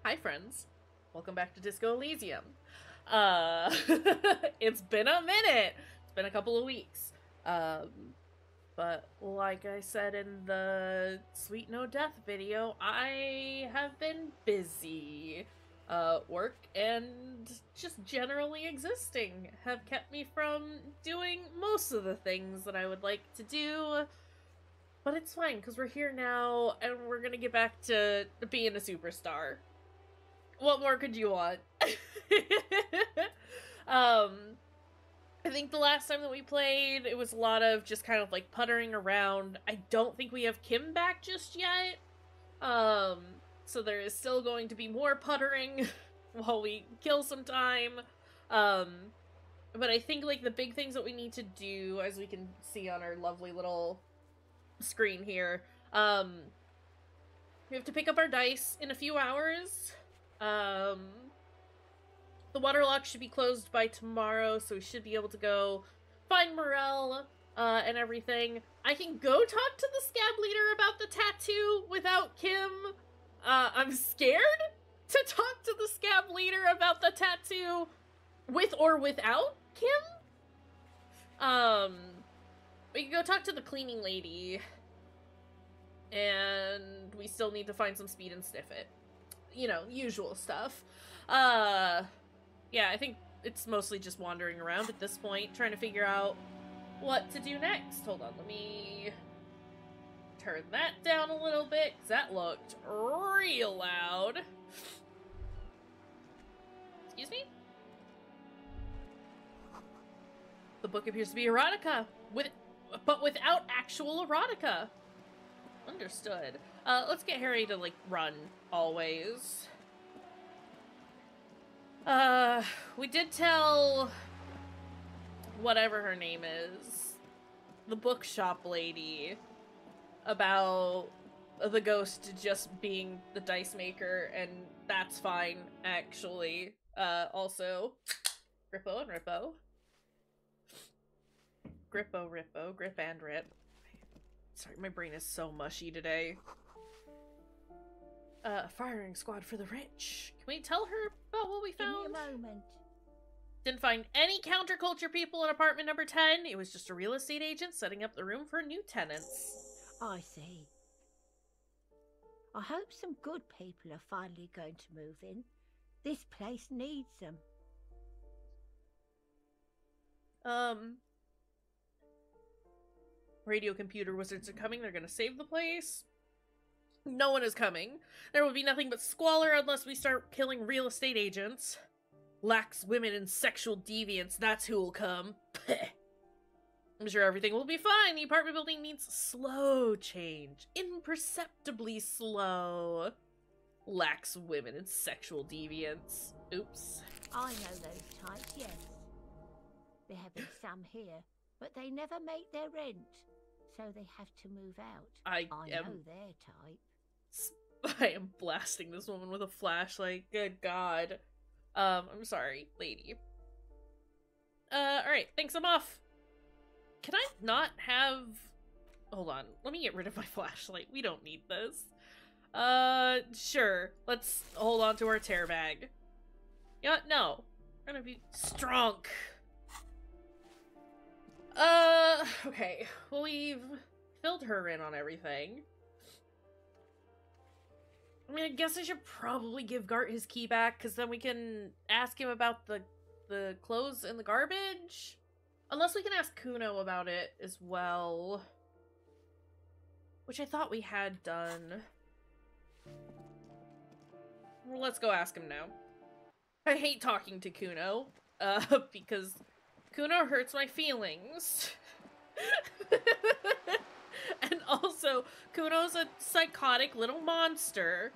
Hi friends, welcome back to Disco Elysium. It's been a minute. It's been a couple of weeks. But like I said in the Sweet No Death video, I have been busy. Work and just generally existing have kept me from doing most of the things that I would like to do. But it's fine, because we're here now, and we're gonna get back to being a superstar. What more could you want? I think the last time that we played, it was a lot of just kind of like puttering around. I don't think we have Kim back just yet. So there is still going to be more puttering while we kill some time. But I think like the big things that we need to do, as we can see on our lovely little screen here, we have to pick up our dice in a few hours. The waterlock should be closed by tomorrow, so we should be able to go find Morel, and everything. I can go talk to the scab leader about the tattoo without Kim. I'm scared to talk to the scab leader about the tattoo with or without Kim. We can go talk to the cleaning lady, and we still need to find some speed and sniff it. You know, usual stuff. Yeah, I think it's mostly just wandering around at this point, trying to figure out what to do next. Hold on, let me turn that down a little bit, because that looked real loud. Excuse me? The book appears to be erotica, but without actual erotica. Understood. Let's get Harry to, like, run, always. We did tell whatever her name is, the bookshop lady, about the ghost just being the dice maker, and that's fine, actually. Also, Grippo and Rippo. Grippo, Rippo, Grip and Rip. Sorry, my brain is so mushy today. Firing squad for the rich. Can we tell her about what we found? Give me a moment. Didn't find any counterculture people in apartment number 10. It was just a real estate agent setting up the room for new tenants. I see. I hope some good people are finally going to move in. This place needs them. Radio computer wizards are coming. They're gonna save the place. No one is coming. There will be nothing but squalor unless we start killing real estate agents. Lax women and sexual deviants, that's who will come. I'm sure everything will be fine. The apartment building needs slow change. Imperceptibly slow. Lax women and sexual deviants. Oops. I know those types, yes. There have been some here, but they never make their rent, so they have to move out. I know their type. I am blasting this woman with a flashlight. Good God. I'm sorry, lady. Alright, thanks, I'm off. Can I not have... Hold on, let me get rid of my flashlight. We don't need this. Sure. Let's hold on to our tear bag. You know what? No. We're gonna be strong. Okay. Well, we've filled her in on everything. I mean, I guess I should probably give Gart his key back, because then we can ask him about the clothes in the garbage? Unless we can ask Kuno about it as well. Which I thought we had done. Well, let's go ask him now. I hate talking to Kuno, because Kuno hurts my feelings. And also, Kuno's a psychotic little monster.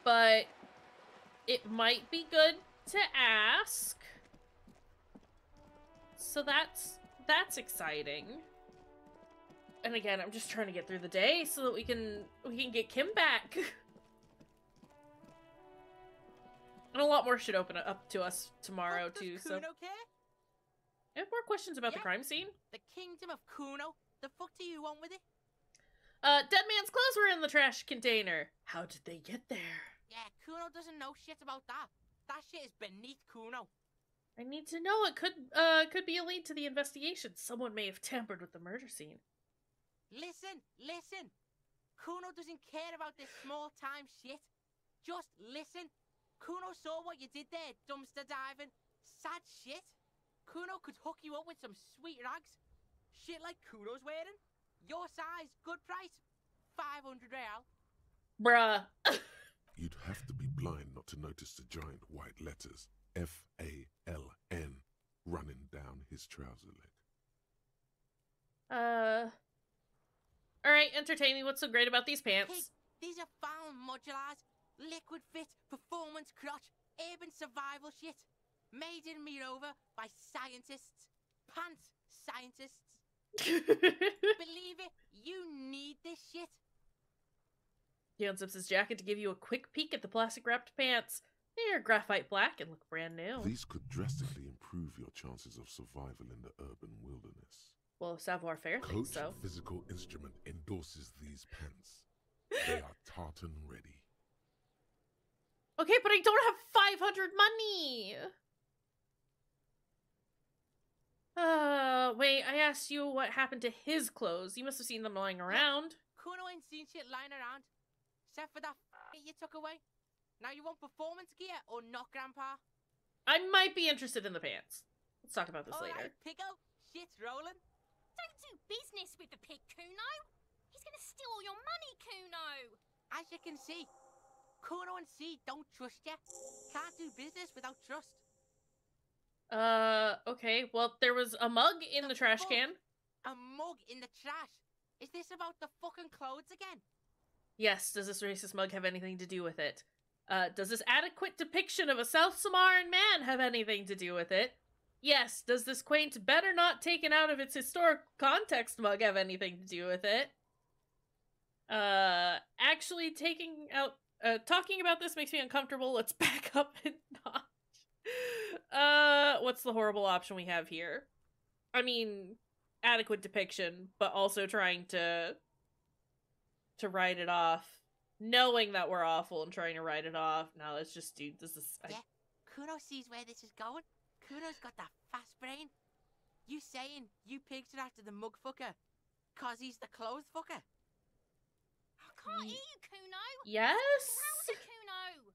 But it might be good to ask. So that's exciting. And again, I'm just trying to get through the day so that we can get Kim back. And a lot more should open up to us tomorrow too, so... Kuno care? I have more questions about the crime scene. The kingdom of Kuno? The fuck do you want with it? Dead man's clothes were in the trash container. How did they get there? Yeah, Kuno doesn't know shit about that. That shit is beneath Kuno. I need to know. It could be a lead to the investigation. Someone may have tampered with the murder scene. Listen. Kuno doesn't care about this small-time shit. Just listen. Kuno saw what you did there, dumpster diving. Sad shit. Kuno could hook you up with some sweet rags. Shit like Kuno's wearing. Your size, good price. 500 real. Bruh. You'd have to be blind not to notice the giant white letters F-A-L-N running down his trouser leg. Alright, entertain me. What's so great about these pants? Hey, these are found modulars. Liquid fit, performance crotch, urban survival shit. Made in Mirova by scientists. Pants scientists. Believe it, you need this shit. He unzips his jacket to give you a quick peek at the plastic-wrapped pants. They're graphite black and look brand new. These could drastically improve your chances of survival in the urban wilderness. Well, savoir-faire thinks so. Coach Physical Instrument endorses these pants. They are tartan ready. Okay, but I don't have 500 money! Wait, I asked you what happened to his clothes. You must have seen them lying around. Kuno ain't seen shit lying around. Except for that you took away. Now you want performance gear or not, Grandpa? I might be interested in the pants. Let's talk about this later. Alright, Pico. Shit's rolling. Don't do business with the pig, Kuno. He's gonna steal all your money, Kuno. As you can see, Kuno and C don't trust you. Can't do business without trust. Okay. Well, there was a mug in the trash can. A mug in the trash? Is this about the fucking clothes again? Yes. Does this racist mug have anything to do with it? Does this adequate depiction of a South Samoan man have anything to do with it? Yes. Does this quaint, better not taken out of its historic context mug have anything to do with it? Actually talking about this makes me uncomfortable. Let's back up a notch. What's the horrible option we have here? I mean, adequate depiction, but also trying to write it off. Knowing that we're awful and trying to write it off. Now let's just do this. Yeah, Kuno sees where this is going. Kuno's got that fast brain. You saying you pigs are after the mug fucker, cause he's the clothes fucker? I can't hear you, Kuno. Yes? Kuno.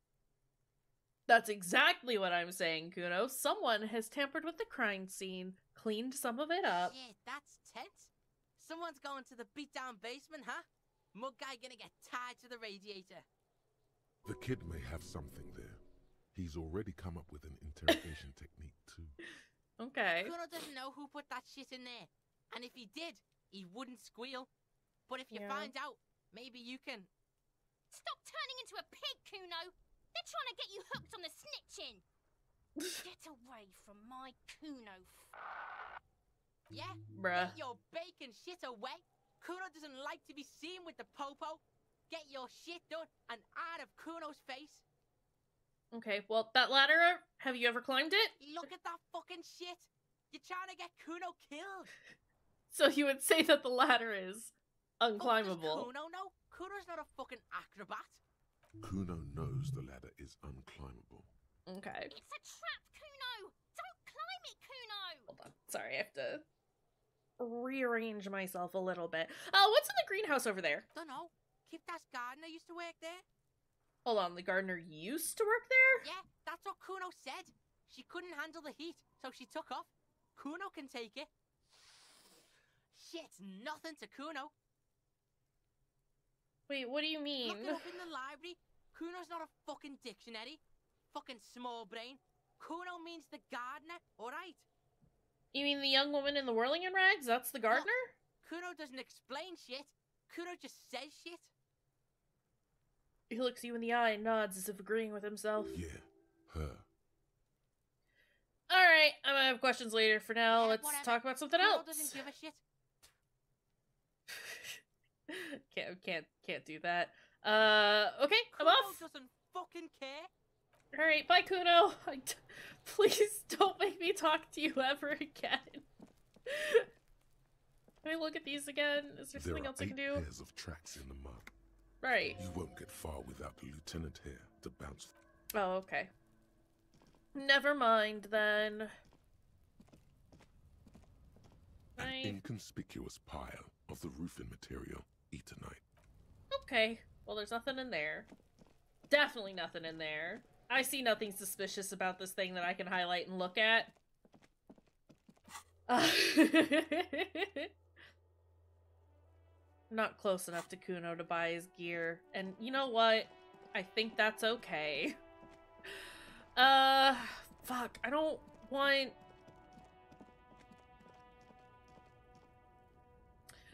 That's exactly what I'm saying, Kuno. Someone has tampered with the crime scene, cleaned some of it up. Shit, that's tense. Someone's going to the beat-down basement, huh? Mug guy gonna get tied to the radiator. The kid may have something there. He's already come up with an interrogation technique, too. Okay. Kuno doesn't know who put that shit in there. And if he did, he wouldn't squeal. But if you find out, maybe you can... Stop turning into a pig, Kuno! They're trying to get you hooked on the snitching! Get away from my Kuno. Yeah? Bruh. Get your bacon shit away! Kuno doesn't like to be seen with the popo. Get your shit done and out of Kuno's face. Okay, well, that ladder, have you ever climbed it? Look at that fucking shit! You're trying to get Kuno killed! So you would say that the ladder is unclimbable. Kuno know? Kuno's not a fucking acrobat. Kuno knows the ladder is unclimbable. Okay. It's a trap, Kuno! Don't climb it, Kuno! Hold on. Sorry, I have to rearrange myself a little bit. What's in the greenhouse over there? Dunno. Kipta's gardener used to work there. Hold on, the gardener used to work there? Yeah, that's what Kuno said. She couldn't handle the heat, so she took off. Kuno can take it. Shit's nothing to Kuno. Wait, what do you mean? Look it up in the library. Kuno's not a fucking dictionary. Fucking small brain. Kuno means the gardener, alright? You mean the young woman in the whirling in rags? That's the gardener? Kuno doesn't explain shit. Kuno just says shit. He looks you in the eye and nods as if agreeing with himself. Yeah, her. Alright, I might have questions later. For now, let's whatever. talk about something Kuno else. doesn't give a shit. Can't do that. Okay, I'm Kuno off. doesn't fucking care. Alright, bye Kuno. Please don't make me talk to you ever again. Can I look at these again? Is there something else I can do? There are 8 pairs of tracks in the mud. Right. You won't get far without the lieutenant here to bounce. Oh, okay. Never mind, then. An inconspicuous pile of the roofing material, Eternite. Okay. Well, there's nothing in there. Definitely nothing in there. I see nothing suspicious about this thing that I can highlight and look at. Not close enough to Kuno to buy his gear. And you know what? I think that's okay. Fuck. I don't want...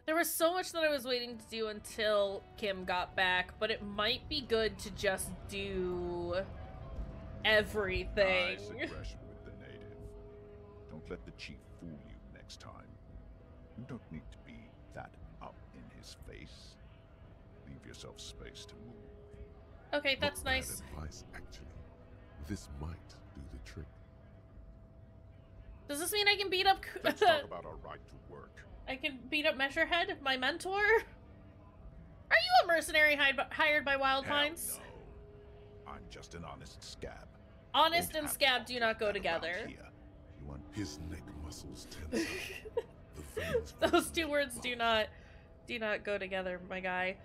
There was so much that I was waiting to do until Kim got back, but it might be good to just do everything. Nice aggression with the native. Don't let the chief fool you next time. You don't need to be that up in his face. Leave yourself space to move. Okay, that's Not nice. bad advice, actually. This might do the trick. Does this mean I can beat up... Let's talk about our right to work. I can beat up Measurehead, my mentor? Are you a mercenary hired by Wild Pines? No. I'm just an honest scab. Honest and scab do not go together. His neck muscles tense up. The veins Those two words do not go together, my guy.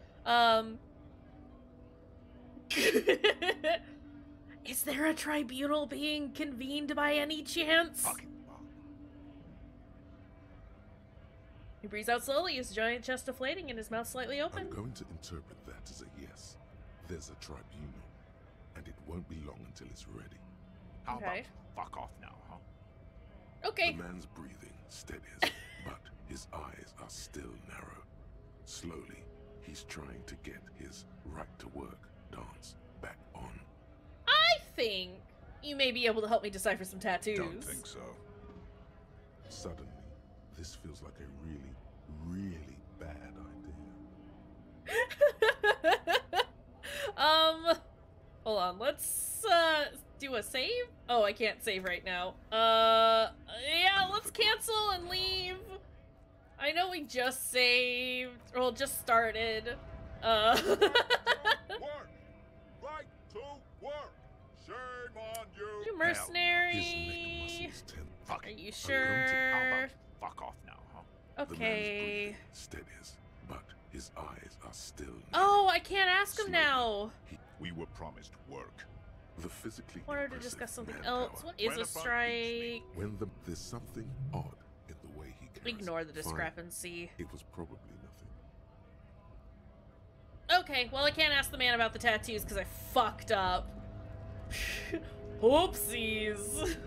Is there a tribunal being convened by any chance? Fucking He breathes out slowly, his giant chest deflating and his mouth slightly open. I'm going to interpret that as a yes. There's a tribunal, and it won't be long until it's ready. How Okay. about you fuck off now, huh? Okay. The man's breathing steadies, but his eyes are still narrow. Slowly, he's trying to get his right-to-work dance back on. I think you may be able to help me decipher some tattoos. Don't think so. Suddenly, this feels like a really, really bad idea. Hold on, let's, do a save? Oh, I can't save right now. Yeah, let's cancel and leave. I know we just saved, well, just started. Work! Right to work! Shame on you! You His mercenary. neck muscles tense. Fuck Are it. you How sure? about you fuck off now, huh? The man's Okay. breathing steadies, but his eyes are still narrow. Oh, I can't ask him Slowly, now. We were promised work. The physically Wanted to impressive discuss something manpower. else. What is When a about strike? When there's something odd in the way he carries Ignore the it. Fine. discrepancy. It was probably nothing. Okay, well I can't ask the man about the tattoos because I fucked up. Whoopsies.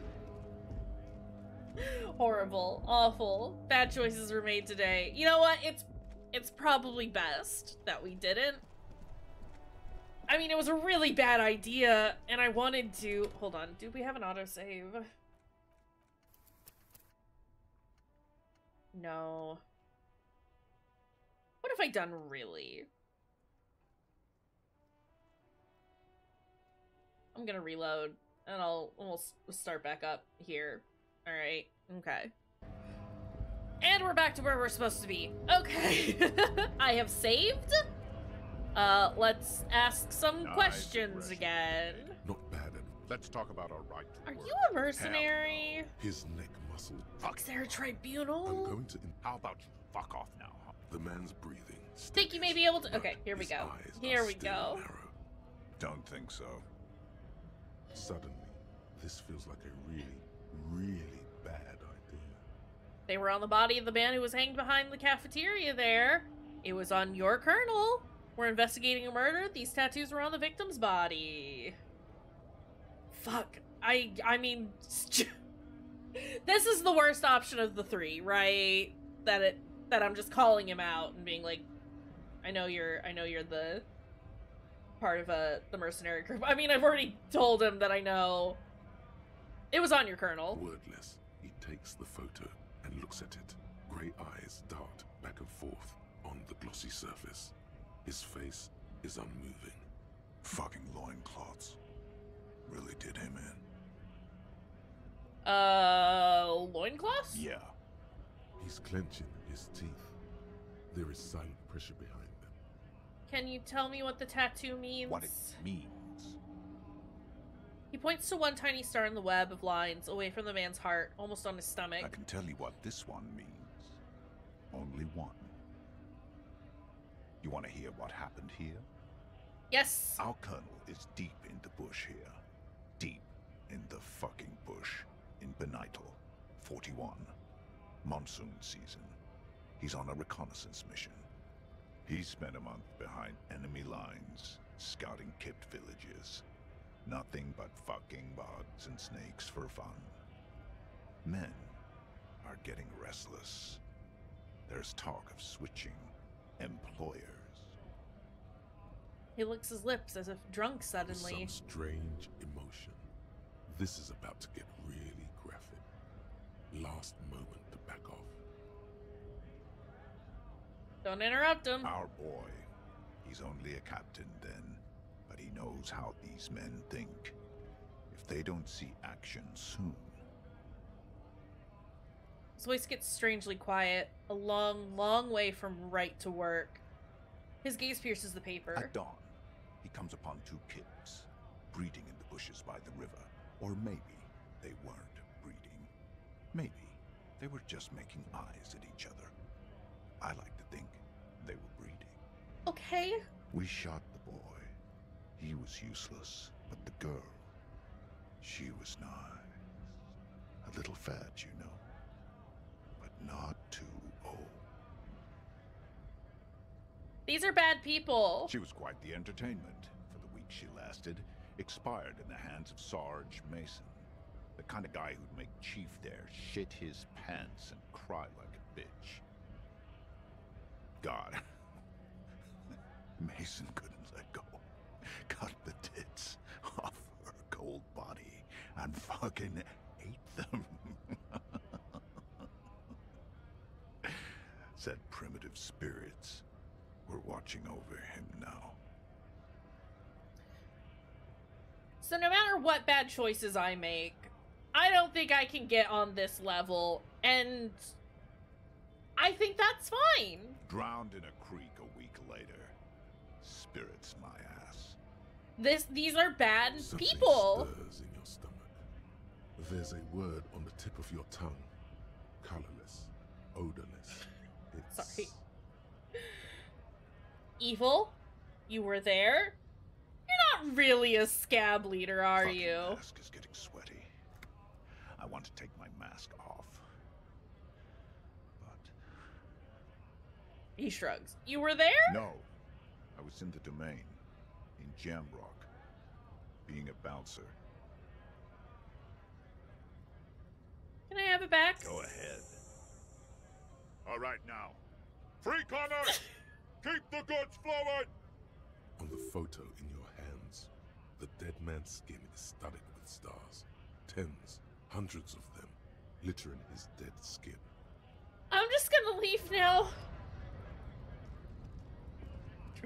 Horrible. Awful. Bad choices were made today. You know what? It's probably best that we didn't. I mean, it was a really bad idea, and I wanted to... Hold on. Do we have an autosave? No. What have I done really? I'm gonna reload, and we'll start back up here. Alright, okay. And we're back to where we're supposed to be. Okay. I have saved. Let's ask some Nice questions aggression. again. Not bad at Let's talk about our right to Are work. you a mercenary? his neck muscle. Is there a I'm tribunal? going to. How about you fuck off now, huh? The man's breathing. Think you may steadies, be able to... but Okay, here we his go. eyes Here are we still go. narrow. Don't think so. Suddenly, this feels like a really, really bad idea. They were on the body of the man who was hanged behind the cafeteria there. It was on your colonel. We're investigating a murder. These tattoos were on the victim's body. Fuck. I mean... This is the worst option of the three, right? That I'm just calling him out and being like, I know you're the part of the mercenary group. I mean, I've already told him that I know it was on your colonel. Wordless, he takes the photo and looks at it. Grey eyes dart back and forth on the glossy surface. His face is unmoving. Fucking loincloths. Really did him in. Loincloths? Yeah. He's clenching his teeth. There is silent pressure behind them. Can you tell me what the tattoo means? What it means. He points to one tiny star in the web of lines away from the man's heart, almost on his stomach. I can tell you what this one means. Only one. You want to hear what happened here? Yes. Our colonel is deep in the bush here. Deep in the fucking bush. In Benital, 41. Monsoon season. He's on a reconnaissance mission. He spent a month behind enemy lines, scouting kept villages. Nothing but fucking bugs and snakes for fun. Men are getting restless. There's talk of switching employers. He licks his lips as if drunk suddenly. Some strange emotion. This is about to get really graphic. Last moment to back off. Don't interrupt him. Our boy. He's only a captain then, but he knows how these men think. If they don't see action soon. His voice gets strangely quiet, a long, long way from right to work. His gaze pierces the paper. At dawn, he comes upon two kids, breeding in the bushes by the river. Or maybe they weren't breeding. Maybe they were just making eyes at each other. I like to think they were breeding. Okay. We shot the boy. He was useless, but the girl, she was nice. A little fat, you know, but not too old. These are bad people. She was quite the entertainment for the week she lasted. Expired in the hands of Sarge Mason. The kind of guy who'd make Chief there shit his pants and cry like a bitch. God. Mason couldn't let go. Cut the tits off her cold body and fucking ate them. Said primitive spirits were watching over him now. So no matter what bad choices I make, I don't think I can get on this level, and I think that's fine. Drowned in a creek a week later. Spirits my ass. These are bad Something people. stirs in your stomach. There's a word on the tip of your tongue. Colorless. Odorless. It's... Sorry. Evil? You were there? You're not really a scab leader, are Fucking you? mask is getting sweaty. I want to take my mask off. But... He shrugs. You were there? No. I was in the domain. In Jamrock. Being a bouncer. Can I have it back? Go ahead. All right now. Free Connor! Keep the goods flowing! On the photo in your hands, the dead man's skin is studded with stars. Tens, hundreds of them, littering his dead skin. I'm just gonna leave now.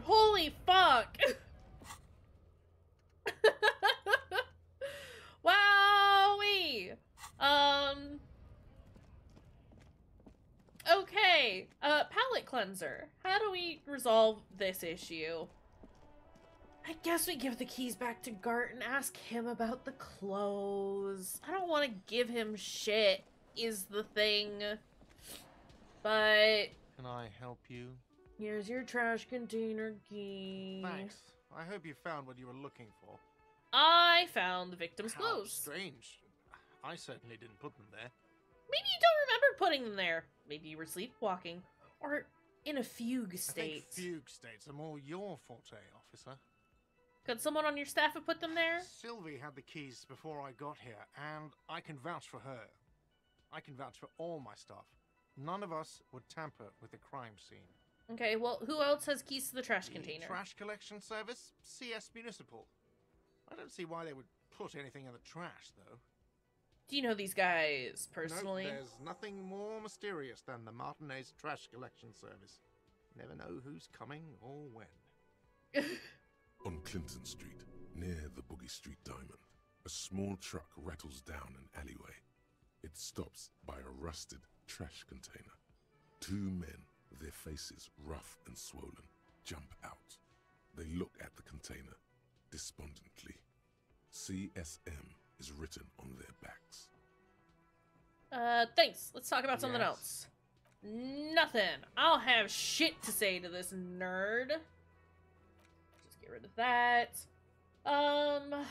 Holy fuck! Wowee! Okay, palette cleanser. How do we resolve this issue? I guess we give the keys back to Gart and ask him about the clothes. I don't want to give him shit, is the thing. But... Can I help you? Here's your trash container key. Thanks. I hope you found what you were looking for. I found the victim's How clothes. strange. I certainly didn't put them there. Maybe you don't remember putting them there. Maybe you were sleepwalking. Or in a fugue I state. think fugue states are more your forte, officer. Could someone on your staff have put them there? Sylvie had the keys before I got here, and I can vouch for her. I can vouch for all my staff. None of us would tamper with the crime scene. Okay, well, who else has keys to the trash container? Trash collection service? CS Municipal. I don't see why they would put anything in the trash, though. Do you know these guys personally? No, there's nothing more mysterious than the Martinez Trash Collection Service. Never know who's coming or when. On Clinton Street, near the Boogie Street Diamond, a small truck rattles down an alleyway. It stops by a rusted trash container. Two men their faces rough and swollen, jump out. They look at the container despondently. CSM is written on their backs. Thanks. Let's talk about something else. Nothing. I'll have shit to say to this nerd. Just get rid of that. Run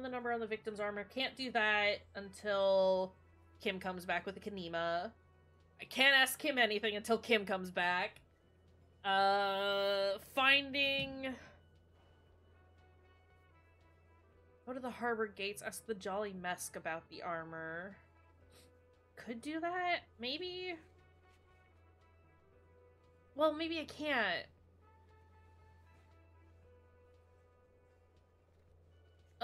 the number on the victim's armor. Can't do that until Kim comes back with a Kanema. I can't ask Kim anything until Kim comes back. Finding... Go to the harbor gates, ask the Jolly Mesk about the armor. Could do that? Maybe? Well, maybe I can't.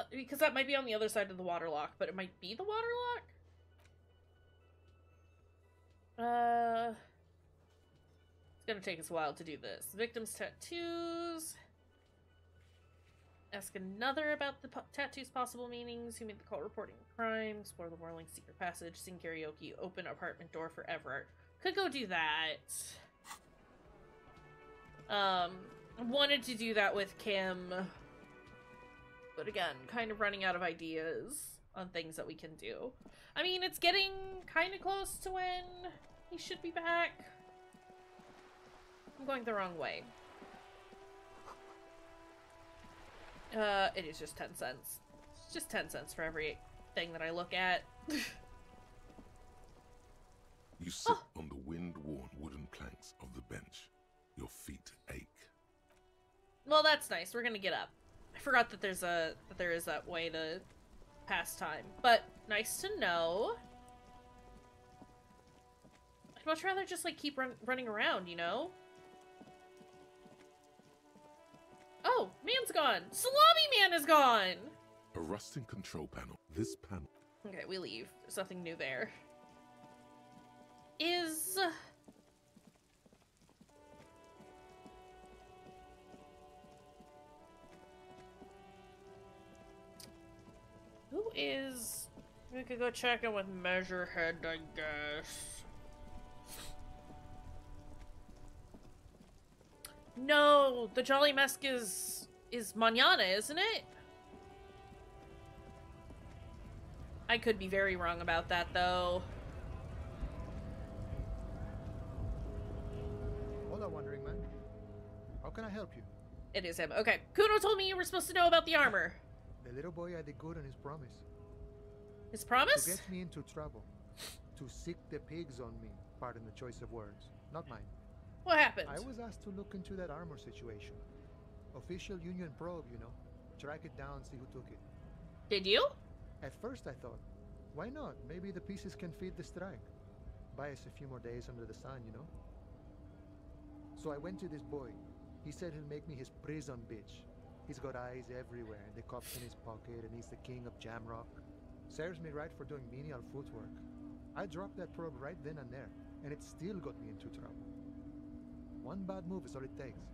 Because that might be on the other side of the waterlock, but it might be the waterlock? It's gonna take us a while to do this. Victim's tattoos. Ask another about the tattoo's possible meanings. Who made the call reporting crime? Explore the Warling secret passage. Sing karaoke. Open apartment door for Everett. Could go do that. Wanted to do that with Kim. But again, kind of running out of ideas on things that we can do. I mean, it's getting kind of close to when he should be back. I'm going the wrong way. It is just 10 cents. It's just 10 cents for every thing that I look at. You sit on the wind-worn wooden planks of the bench. Your feet ache. Well, that's nice. We're gonna get up. I forgot that there is that way to pass time. But nice to know. I'd much rather just like keep running around, you know? Oh, man's gone. Salami Man is gone. A rusting control panel. This panel. Okay, we leave. There's nothing new there. Is... Who is... We could go check in with Measurehead, I guess. No, the Jolly Mesk is mañana, isn't it? I could be very wrong about that, though. Hola, Wandering Man. How can I help you? It is him. Okay, Kuno told me you were supposed to know about the armor. The little boy had the good on his promise. His promise? To get me into trouble. To sick the pigs on me. Pardon the choice of words. Not mine. What happened? I was asked to look into that armor situation. Official Union probe, you know. Track it down, see who took it. Did you? At first I thought, why not? Maybe the pieces can feed the strike. Buy us a few more days under the sun, you know? So I went to this boy. He said he'll make me his prison bitch. He's got eyes everywhere, the cup's in his pocket, and he's the king of Jamrock. Serves me right for doing menial footwork. I dropped that probe right then and there, and it still got me into trouble. One bad move is all it takes.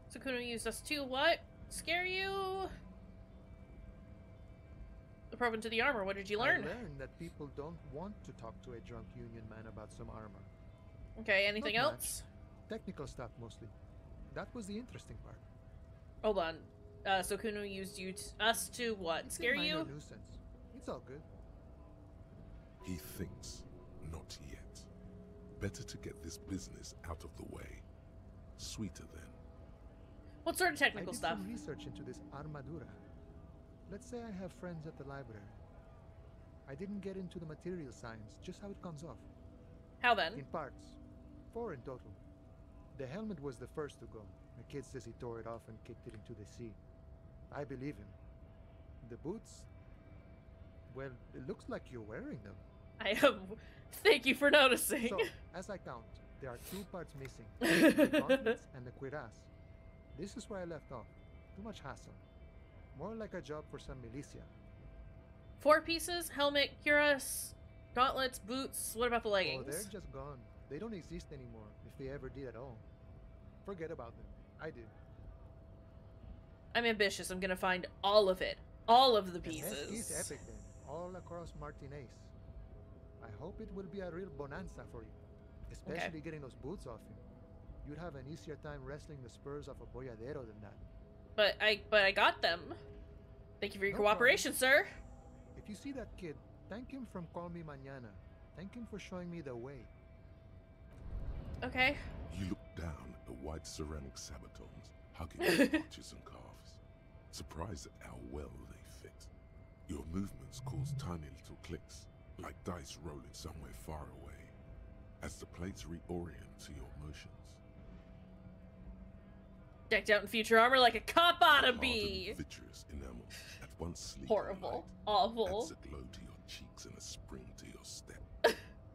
So Kuno used us to what? Scare you? The probe into the armor, what did you learn? I learned that people don't want to talk to a drunk Union man about some armor. Okay, anything Not else? Much. Technical stuff mostly. That was the interesting part. Hold on. So Kuno used us to what? It's Scare a minor you? nuisance. It's all good. He thinks, not yet. Better to get this business out of the way. Sweeter then. What sort of technical stuff? I did some research into this armadura. Let's say I have friends at the library. I didn't get into the material science, just how it comes off. How then? In parts. 4 in total. The helmet was the first to go. The kid says he tore it off and kicked it into the sea. I believe him. The boots? Well, it looks like you're wearing them. I am. Thank you for noticing. So, as I count, there are 2 parts missing. The gauntlets and the cuirass. This is where I left off. Too much hassle. More like a job for some militia. 4 pieces, helmet, cuirass, gauntlets, boots. What about the leggings? Oh, they're just gone. They don't exist anymore, if they ever did at all. Forget about them. I did. I'm ambitious. I'm gonna find all of it. All of the pieces. And he's epic then. All across Martinez. I hope it will be a real bonanza for you, especially getting those boots off him. You'd have an easier time wrestling the spurs off a boyadero than that. But I got them. Thank you for your cooperation, sir. If you see that kid, thank him from Call Me Mañana. Thank him for showing me the way. Okay. You look down at the white ceramic sabatons hugging your arches and calves, surprised at how well they fit. Your movements cause tiny little clicks, like dice rolling somewhere far away, as the plates reorient to your motions. Decked out in future armor like a cop ought to be. Vitreous enamel, at once sleek horrible, light, awful. adds a glow to your cheeks and a spring to your step.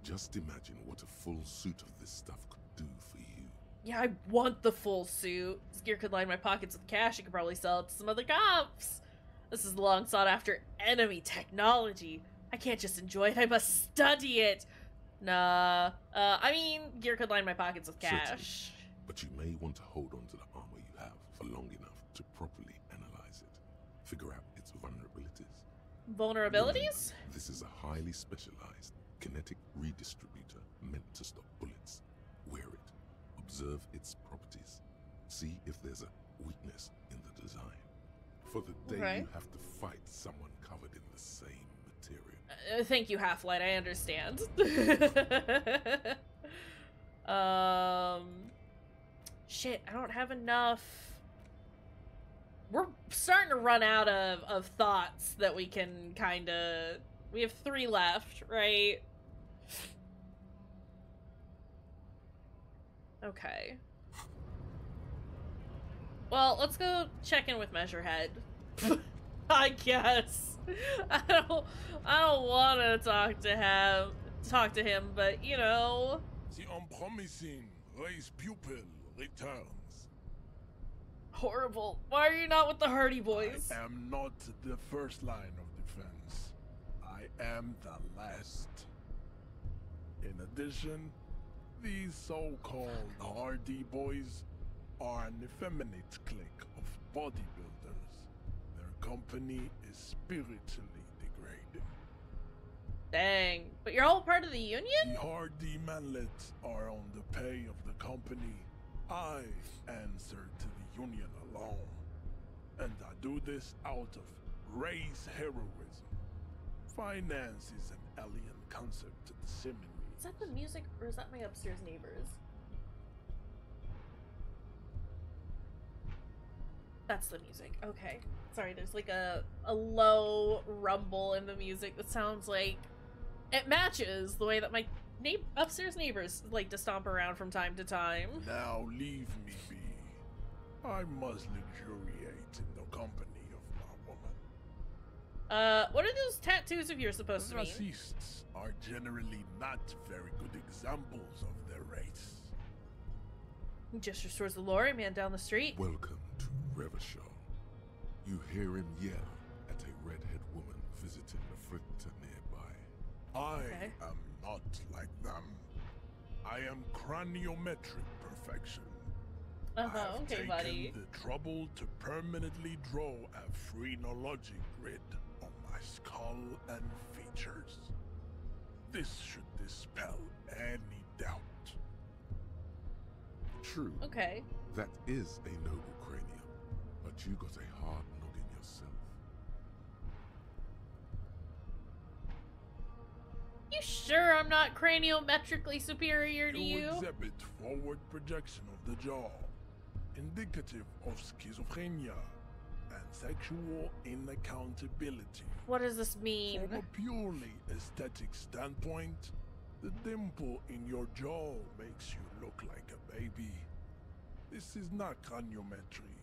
Just imagine what a full suit of this stuff could do for you. Yeah, I want the full suit. This gear could line my pockets with cash. I could probably sell it to some other cops. This is long sought after enemy technology. I can't just enjoy it, I must study it. Nah. I mean, gear could line my pockets with cash. Certainly, but you may want to hold on to the armor you have for long enough to properly analyze it. Figure out its vulnerabilities. Vulnerabilities? Remember, this is a highly specialized kinetic redistributor meant to stop bullets. Wear it. Observe its properties. See if there's a weakness in the design. For the day you have to fight someone covered in the same material. Thank you, Half-Light. I understand. Shit, I don't have enough. We're starting to run out of thoughts that we can kind of... We have 3 left, right? Okay. Well, let's go check in with Measurehead. I guess. I don't want to talk to him, but you know. The unpromising race pupil returns. Horrible. Why are you not with the Hardy Boys? I am not the first line of defense. I am the last. In addition, these so-called Hardy Boys are an effeminate clique of bodybuilders. Their company is spiritually degrading. Dang. But you're all part of the union? The Hardy manlets are on the pay of the company. I answer to the union alone. And I do this out of race heroism. Finance is an alien concept to the Simon. Is that the music, or is that my upstairs neighbors? That's the music. Okay. Sorry, there's like a low rumble in the music that sounds like it matches the way that my upstairs neighbors like to stomp around from time to time. Now leave me be. I must luxuriate in the company of my woman. What are those tattoos of yours supposed to mean? Racists are generally not very good examples of their race. He gestures towards the lorry man down the street. Welcome to Revachol. You hear him yell at a redhead woman visiting a fritter nearby. I am not like them. I am craniometric perfection. I have taken the trouble to permanently draw a phrenologic grid on my skull and features. This should dispel any doubt. True. Okay. That is a noble cranium, but you got a hard noggin yourself. You sure I'm not craniometrically superior to you? You exhibit forward projection of the jaw, indicative of schizophrenia and sexual inaccountability. What does this mean? From a purely aesthetic standpoint, the dimple in your jaw makes you look like a baby. This is not craniometry,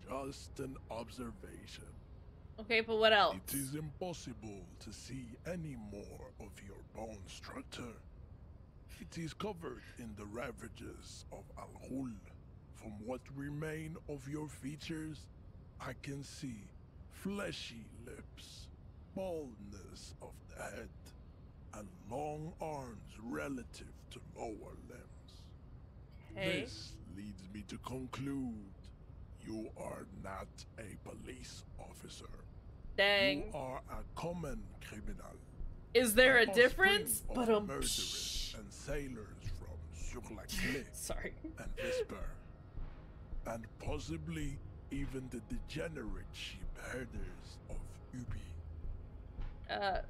just an observation. Okay, but what else? It is impossible to see any more of your bone structure. It is covered in the ravages of Al-Ghul. From what remain of your features, I can see fleshy lips, baldness of the head, and long arms relative to lower limbs. Hey. This leads me to conclude you are not a police officer. Dang. You are a common criminal. Is there a difference? But murderers and sailors from Sur-la-Clé sorry. and Vesper, and possibly even the degenerate sheep herders of Ubi.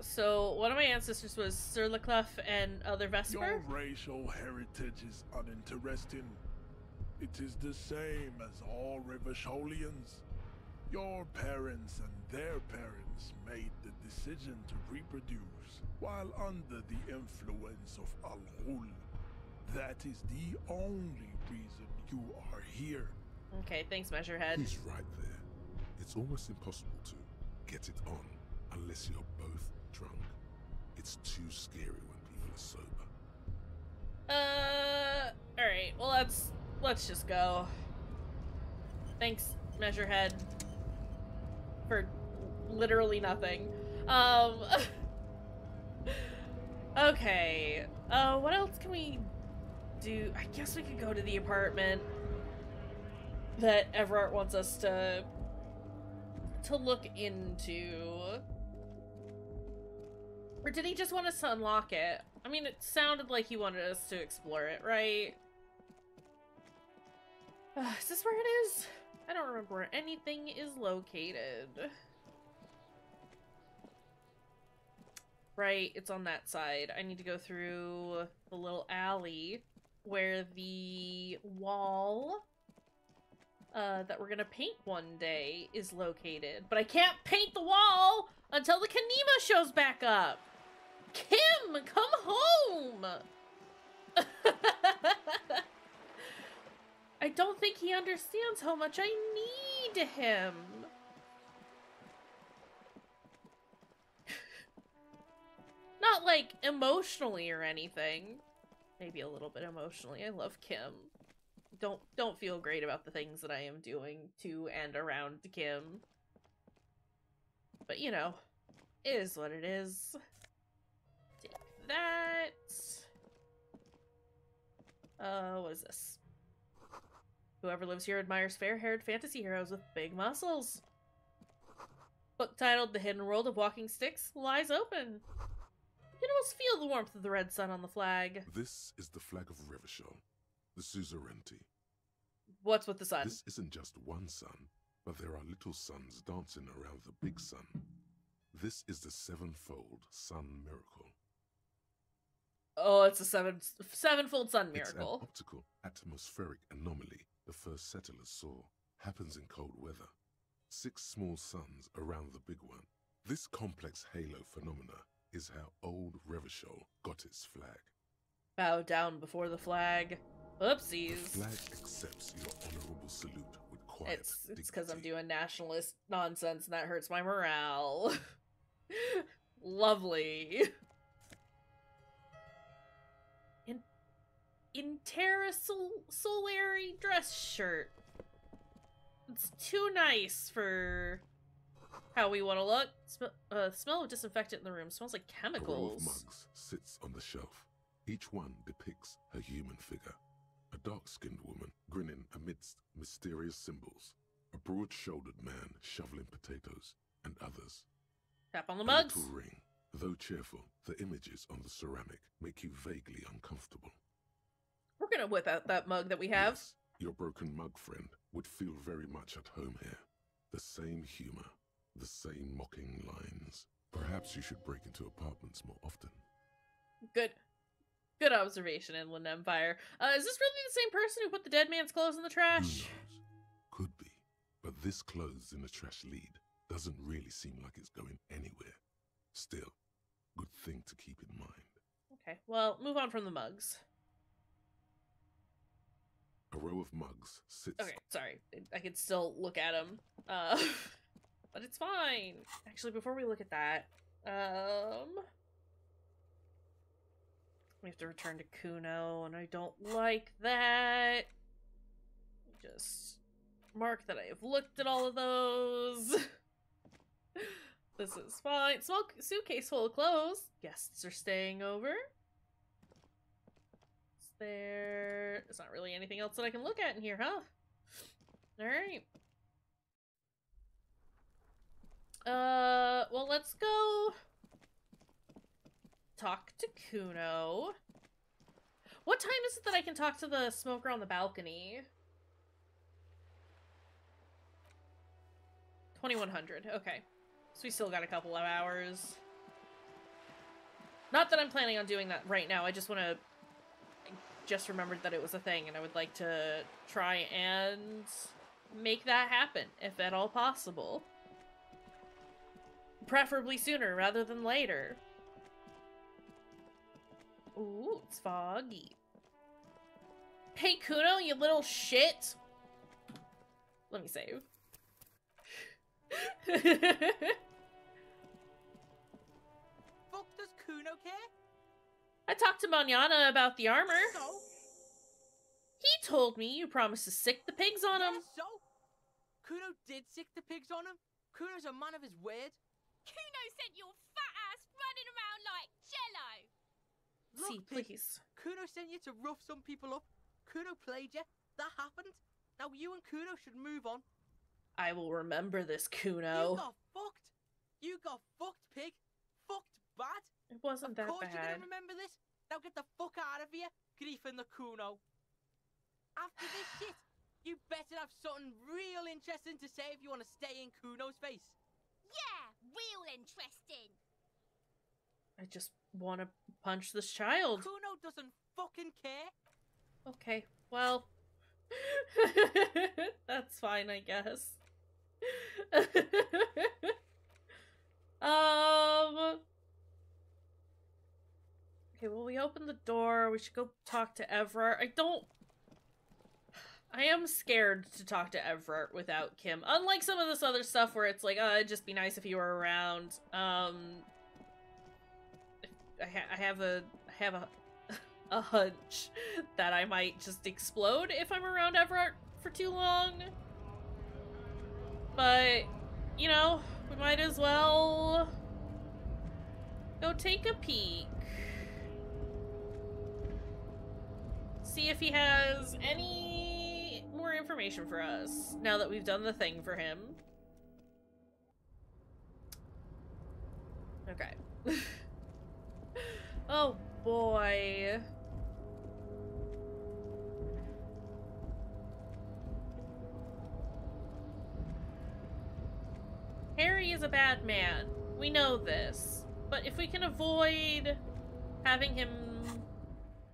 So one of my ancestors was Sur-la-Clé and other Vesper? Your racial heritage is uninteresting. It is the same as all Revacholians. Your parents and their parents made the decision to reproduce while under the influence of Al-Ghul. That is the only reason you are here. Okay, thanks, Measurehead. He's right there. It's almost impossible to get it on unless you're both drunk. It's too scary when people are sober. Alright, well let's just go. Thanks, Measurehead. For literally nothing. Okay. What else can we do? I guess we could go to the apartment that Everard wants us to look into. Or did he just want us to unlock it? I mean, it sounded like he wanted us to explore it, right? Is this where it is? I don't remember where anything is located. Right, it's on that side. I need to go through the little alley where the wall that we're gonna paint one day is located. But I can't paint the wall until the Kanema shows back up! Kim, come home! I don't think he understands how much I need him. Not like emotionally or anything. Maybe a little bit emotionally. I love Kim. Don't feel great about the things that I am doing to and around Kim. But you know, it is what it is. Take that. What is this? Whoever lives here admires fair-haired fantasy heroes with big muscles. Book titled The Hidden World of Walking Sticks lies open. You can almost feel the warmth of the red sun on the flag. This is the flag of Revachol, the suzerainty. What's with the sun? This isn't just one sun, but there are little suns dancing around the big sun. This is the sevenfold sun miracle. Oh, it's a sevenfold sun miracle. It's an optical atmospheric anomaly the first settlers saw. Happens in cold weather. 6 small suns around the big one. This complex halo phenomena is how old Revachol got its flag. Bow down before the flag. Oopsies. The flag accepts your honorable salute with quiet dignity. It's because I'm doing nationalist nonsense and that hurts my morale. Lovely. In Terra Solari dress shirt. It's too nice for how we want to look. Smell of disinfectant in the room. Smells like chemicals. A row of mugs sits on the shelf. Each one depicts a human figure. A dark-skinned woman grinning amidst mysterious symbols. A broad-shouldered man shoveling potatoes, and others. Tap on the mugs. A little ring. Though cheerful, the images on the ceramic make you vaguely uncomfortable. We're gonna whip out that mug that we have. Yes, your broken mug friend would feel very much at home here. The same humor, the same mocking lines. Perhaps you should break into apartments more often. Good observation, Inland Empire. Is this really the same person who put the dead man's clothes in the trash? Who knows? Could be. But this clothes in the trash lead doesn't really seem like it's going anywhere. Still, good thing to keep in mind. Okay, well, move on from the mugs. A row of mugs sits... Okay, sorry. I can still look at them. But it's fine. Actually, before we look at that, we have to return to Kuno, and I don't like that. Just mark that I have looked at all of those. This is fine. Small suitcase full of clothes. Guests are staying over. There's not really anything else that I can look at in here, huh? Alright. Well, let's go talk to Kuno. What time is it that I can talk to the smoker on the balcony? 2100. Okay. So we still got a couple of hours. Not that I'm planning on doing that right now. I just want to... I just remembered that it was a thing, and I would like to try and make that happen, if at all possible. Preferably sooner rather than later. Ooh, it's foggy. Hey, Kuno, you little shit! Let me save. Fuck does Kuno care? I talked to Manana about the armor. So? He told me you promised to sick the pigs on him. Yeah, so? Kuno did sick the pigs on him. Kuno's a man of his word. Kuno sent your fat ass running around like jello. Look, See, pig, please. Kuno sent you to rough some people up. Kuno played you. That happened. Now you and Kuno should move on. I will remember this, You Kuno. got fucked. You got fucked, pig. Fucked bad. It wasn't that Of course you're bad. gonna remember this. Now get the fuck out of here, griefing the Kuno. After this shit, you better have something real interesting to say if you want to stay in Kuno's face. Yeah, real interesting. I just want to punch this child. Kuno doesn't fucking care. Okay, well... that's fine, I guess. Okay, well, we opened the door. We should go talk to Everett. I am scared to talk to Everett without Kim. Unlike some of this other stuff where it's like, it'd just be nice if you were around. I have a hunch that I might just explode if I'm around Everett for too long. But, you know, we might as well go take a peek. See if he has any more information for us now that we've done the thing for him. Okay. Oh boy. Harry is a bad man. We know this. But if we can avoid having him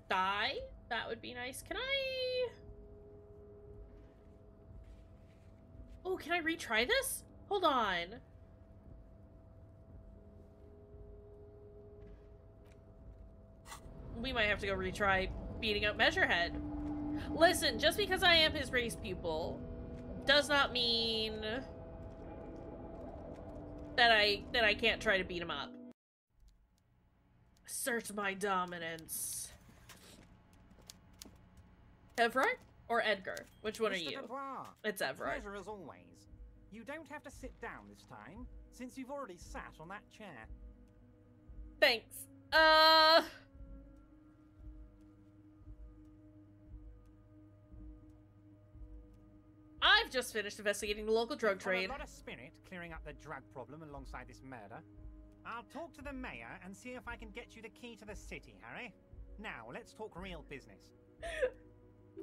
die, that would be nice. Can I... Oh, can I retry this? Hold on. We might have to go retry beating up Measurehead. Listen, just because I am his race pupil does not mean that I can't try to beat him up. Assert my dominance. Everett or Edgar? Which one are you? It's Everett. Pleasure as always. You don't have to sit down this time, since you've already sat on that chair. Thanks. I've just finished investigating the local drug trade. A lot of spirit clearing up the drug problem alongside this murder. I'll talk to the mayor and see if I can get you the key to the city, Harry. Now, let's talk real business.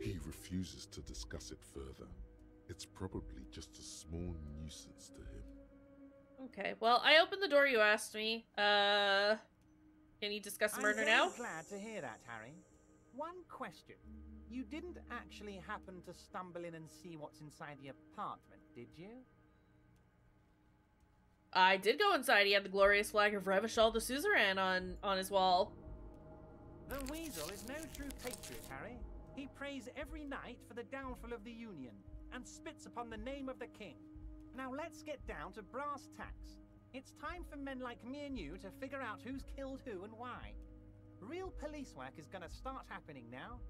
He refuses to discuss it further. It's probably just a small nuisance to him. Okay, well, I opened the door you asked me. Can you discuss the murder now? I'm glad to hear that, Harry. One question. You didn't actually happen to stumble in and see what's inside the apartment, did you? I did go inside. He had the glorious flag of Revachol the suzerain on his wall. The Weasel is no true patriot, Harry. He prays every night for the downfall of the Union, and spits upon the name of the king. Now let's get down to brass tacks. It's time for men like me and you to figure out who's killed who and why. Real police work is gonna start happening now.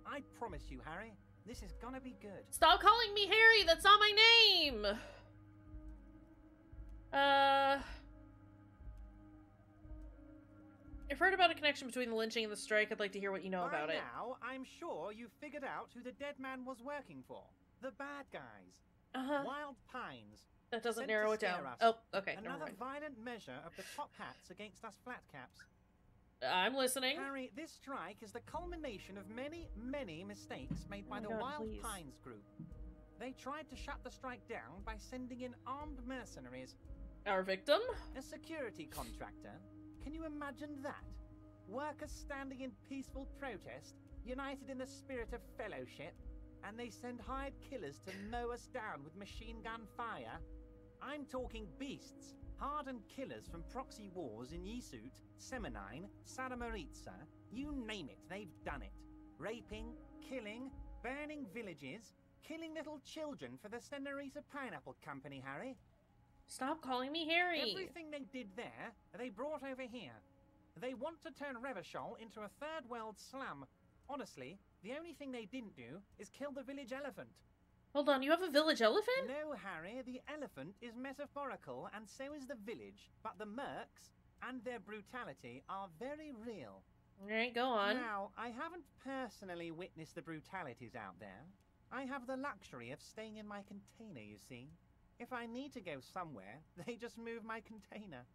I promise you, Harry, this is gonna be good. Stop calling me Harry! That's not my name! I've heard about a connection between the lynching and the strike. I'd like to hear what you know about it. Now, I'm sure you've figured out who the dead man was working for. The bad guys. Uh-huh. Wild Pines. That doesn't Sent narrow to it down. scare us. Oh, okay, never Another mind. violent measure of the top hats against us flat caps. I'm listening. Harry, this strike is the culmination of many, many mistakes made by the Wild Pines group. They tried to shut the strike down by sending in armed mercenaries. Our victim? A security contractor. Can you imagine that? Workers standing in peaceful protest, united in the spirit of fellowship, and they send hired killers to mow us down with machine gun fire? I'm talking beasts, hardened killers from proxy wars in Yisut, Semenine, Saramaritsa, you name it, they've done it. Raping, killing, burning villages, killing little children for the Senorita Pineapple Company, Harry. Stop calling me Harry. Everything they did there, they brought over here. They want to turn Revachol into a third world slum. Honestly, the only thing they didn't do is kill the village elephant. Hold on, you have a village elephant? No, Harry, the elephant is metaphorical, and so is the village, but the mercs and their brutality are very real. Alright, go on. Now, I haven't personally witnessed the brutalities out there. I have the luxury of staying in my container, you see. If I need to go somewhere, they just move my container.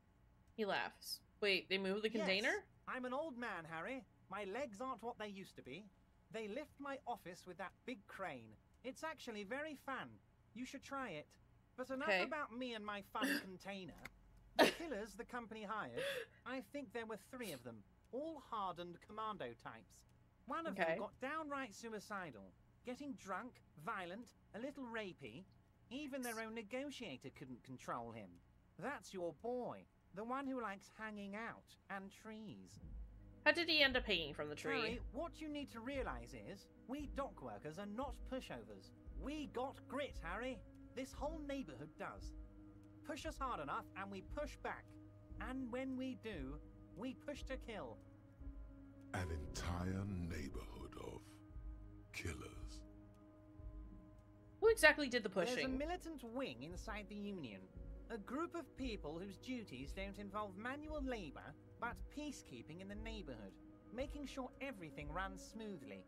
He laughs. Wait, they move the container? Yes, I'm an old man, Harry. My legs aren't what they used to be. They lift my office with that big crane. It's actually very fun. You should try it. But enough about me and my fun container. The killers the company hired, I think there were 3 of them, all hardened commando types. One of them got downright suicidal, getting drunk, violent, a little rapey. Even their own negotiator couldn't control him. That's your boy, the one who likes hanging out and trees. How did he end up hanging from the tree? Harry, what you need to realize is, we dock workers are not pushovers. We got grit, Harry. This whole neighborhood does. Push us hard enough and we push back. And when we do, we push to kill. An entire neighborhood of killers. Who exactly did the pushing? There's a militant wing inside the Union. A group of people whose duties don't involve manual labor, but peacekeeping in the neighborhood, making sure everything runs smoothly.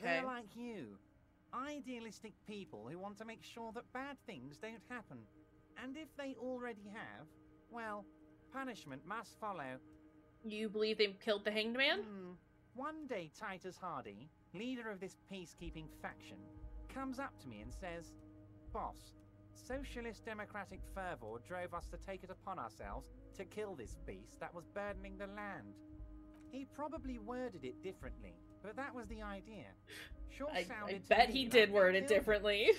They're like you. Idealistic people who want to make sure that bad things don't happen. And if they already have, well, punishment must follow. You believe they killed the Hanged Man? One day Titus Hardy, leader of this peacekeeping faction, comes up to me and says, "Boss, socialist democratic fervor drove us to take it upon ourselves to kill this beast that was burdening the land." He probably worded it differently, but that was the idea. I bet he did word it differently.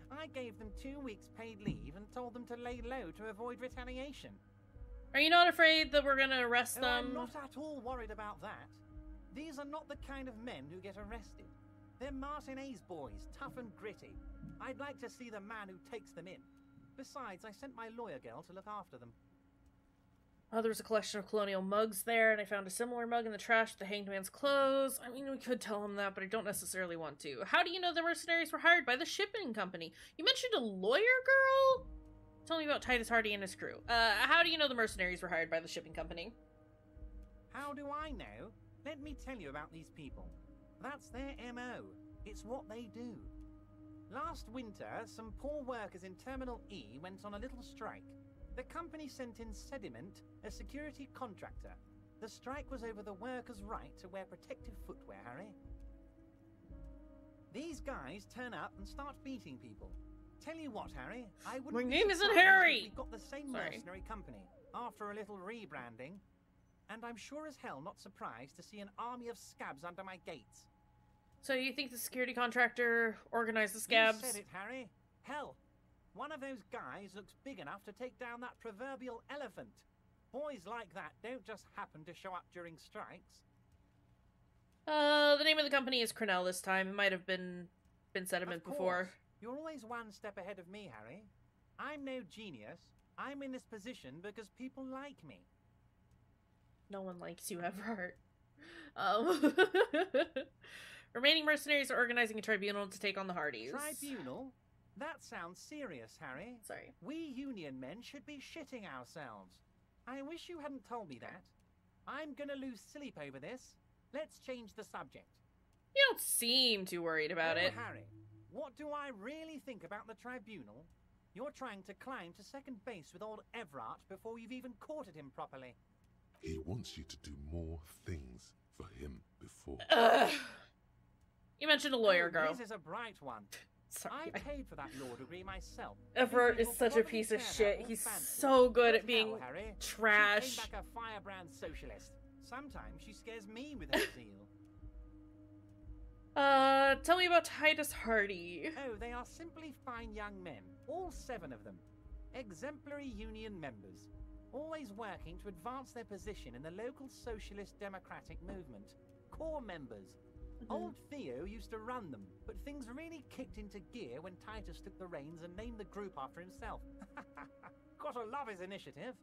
I gave them 2 weeks paid leave and told them to lay low to avoid retaliation. Are you not afraid that we're gonna arrest them? I'm not at all worried about that. These are not the kind of men who get arrested. They're Martinez boys, tough and gritty. I'd like to see the man who takes them in. Besides, I sent my lawyer girl to look after them. Oh, there was a collection of colonial mugs there, and I found a similar mug in the trash with the Hanged Man's clothes. I mean, we could tell him that, but I don't necessarily want to. How do you know the mercenaries were hired by the shipping company? You mentioned a lawyer girl? Tell me about Titus Hardy and his crew. How do you know the mercenaries were hired by the shipping company? How do I know? Let me tell you about these people. That's their MO. It's what they do. Last winter, some poor workers in Terminal E went on a little strike. The company sent in Sediment, a security contractor. The strike was over the workers' right to wear protective footwear, Harry. These guys turn up and start beating people. Tell you what, Harry, I wouldn't My be name isn't surprised Harry! if we got the same mercenary company after a little rebranding. And I'm sure as hell not surprised to see an army of scabs under my gates. So you think the security contractor organized the scabs? You said it, Harry. Hell, one of those guys looks big enough to take down that proverbial elephant. Boys like that don't just happen to show up during strikes. The name of the company is Cornell this time. It might have been Sediment before. You're always one step ahead of me, Harry. I'm no genius. I'm in this position because people like me. No one likes you, Everhart. Remaining mercenaries are organizing a tribunal to take on the Hardys. Tribunal? That sounds serious, Harry. Sorry. We Union men should be shitting ourselves. I wish you hadn't told me that. I'm gonna lose sleep over this. Let's change the subject. You don't seem too worried about it. Harry, what do I really think about the tribunal? You're trying to climb to second base with old Everhart before you've even courted him properly. He wants you to do more things for him before. You mentioned a lawyer girl. This is a bright one. Sorry. I paid for that law degree myself. Everett is such a piece of shit. He's so good at being trash. She came back a firebrand socialist. Sometimes she scares me with her zeal. Tell me about Titus Hardy. Oh, they are simply fine young men. All 7 of them. Exemplary union members. Always working to advance their position in the local socialist democratic movement. Core members. Old Theo used to run them, but things really kicked into gear when Titus took the reins and named the group after himself. Gotta love his initiative.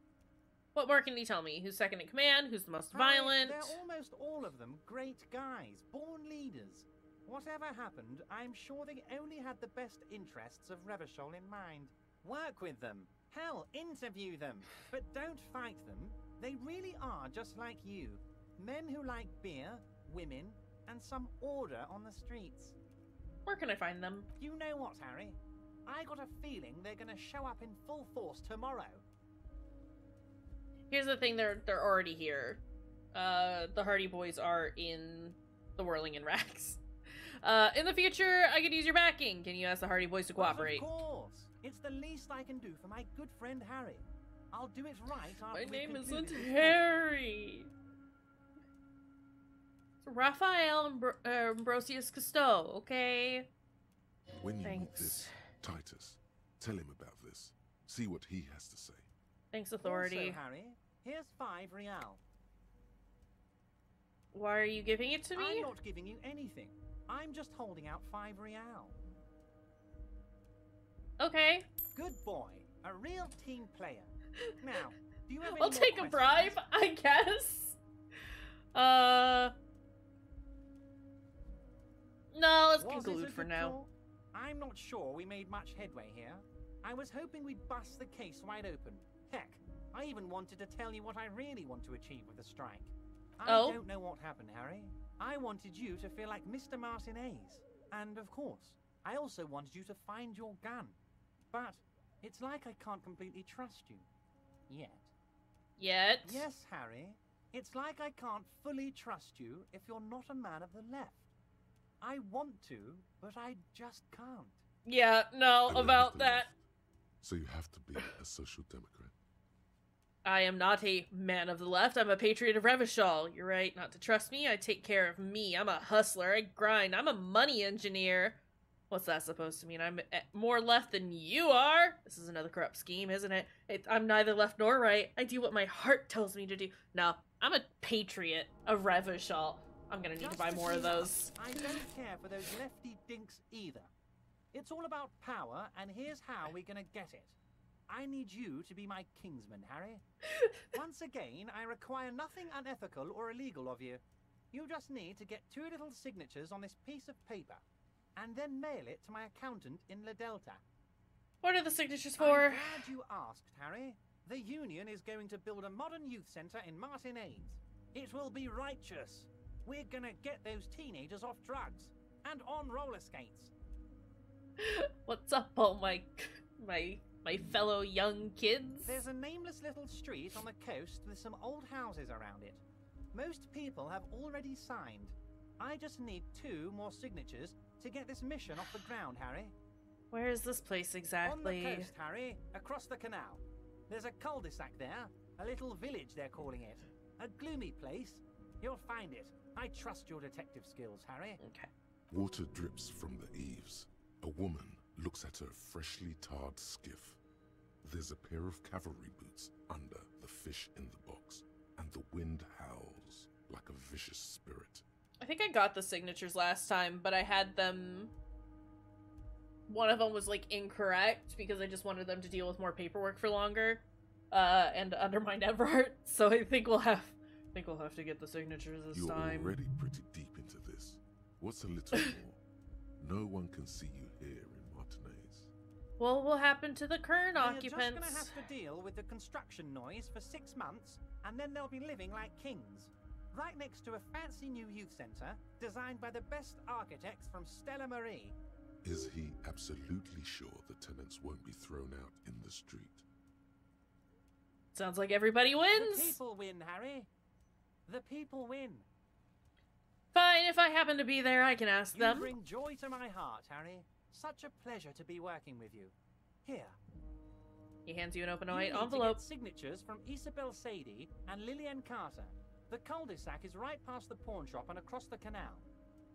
What more can you tell me? Who's second in command? Who's the most violent? They're almost all of them great guys, born leaders. Whatever happened, I'm sure they only had the best interests of Revachol in mind. Work with them. Hell, interview them. But don't fight them. They really are just like you. Men who like beer, women, and some order on the streets. Where can I find them? You know what, Harry? I got a feeling they're gonna show up in full force tomorrow. Here's the thing, they're already here. The Hardy Boys are in the Whirling in Rags. In the future, I could use your backing. Can you ask the Hardy Boys to cooperate? Of course. It's the least I can do for my good friend Harry. I'll do it right after my name isn't Harry. It's Raphael Ambrosius Cousteau, okay? When you meet this Titus, tell him about this. See what he has to say. Thanks, authority. Also, Harry, here's 5 real. Why are you giving it to me? I'm not giving you anything. I'm just holding out 5 real. Okay. Good boy. A real team player. Now, do you have any I'll take a bribe, I guess. No, let's conclude for now. Call? I'm not sure we made much headway here. I was hoping we'd bust the case wide open. Heck, I even wanted to tell you what I really want to achieve with the strike. I don't know what happened, Harry. I wanted you to feel like Mr. Martinez. And of course, I also wanted you to find your gun. But it's like I can't completely trust you. Yet. Yes, Harry. It's like I can't fully trust you if you're not a man of the left. I want to, but I just can't. Yeah, no, about that. So you have to be a social democrat. I am not a man of the left. I'm a patriot of Revachol. You're right not to trust me. I take care of me. I'm a hustler. I grind. I'm a money engineer. What's that supposed to mean? I'm more left than you are? This is another corrupt scheme, isn't it? I'm neither left nor right. I do what my heart tells me to do. No, I'm a patriot of Revachol. I'm gonna need to buy more of those. I don't care for those lefty dinks either. It's all about power, and here's how we're gonna get it. I need you to be my kingsman, Harry. Once again, I require nothing unethical or illegal of you. You just need to get 2 little signatures on this piece of paper, and then mail it to my accountant in La Delta. What are the signatures for? I'm glad you asked, Harry. The Union is going to build a modern youth centre in Martinez. It will be righteous. We're gonna get those teenagers off drugs and on roller skates. What's up, all my fellow young kids? There's a nameless little street on the coast with some old houses around it. Most people have already signed. I just need 2 more signatures to get this mission off the ground, Harry. Where is this place exactly? On the coast, Harry, across the canal. There's a cul-de-sac there, a little village they're calling it. A gloomy place. You'll find it. I trust your detective skills, Harry. Okay. Water drips from the eaves. A woman looks at her freshly tarred skiff. There's a pair of cavalry boots under the fish in the box, and the wind howls like a vicious spirit. I think I got the signatures last time, but I had them... One of them was, like, incorrect, because I just wanted them to deal with more paperwork for longer, and undermine Everett, so I think we'll have to get the signatures this time. You're already pretty deep into this. What's a little more? No one can see you here in Martinez. What will happen to the current occupants? They're just gonna have to deal with the construction noise for 6 months, and then they'll be living like kings. Right next to a fancy new youth centre, designed by the best architects from Stella Marie. Is he absolutely sure the tenants won't be thrown out in the street? Sounds like everybody wins. The people win, Harry. The people win. Fine, if I happen to be there, I can ask them. You bring joy to my heart, Harry. Such a pleasure to be working with you. Here. He hands you an open You white need envelope. to get signatures from Isabel Sadie and Lillian Carter. The cul-de-sac is right past the pawn shop and across the canal.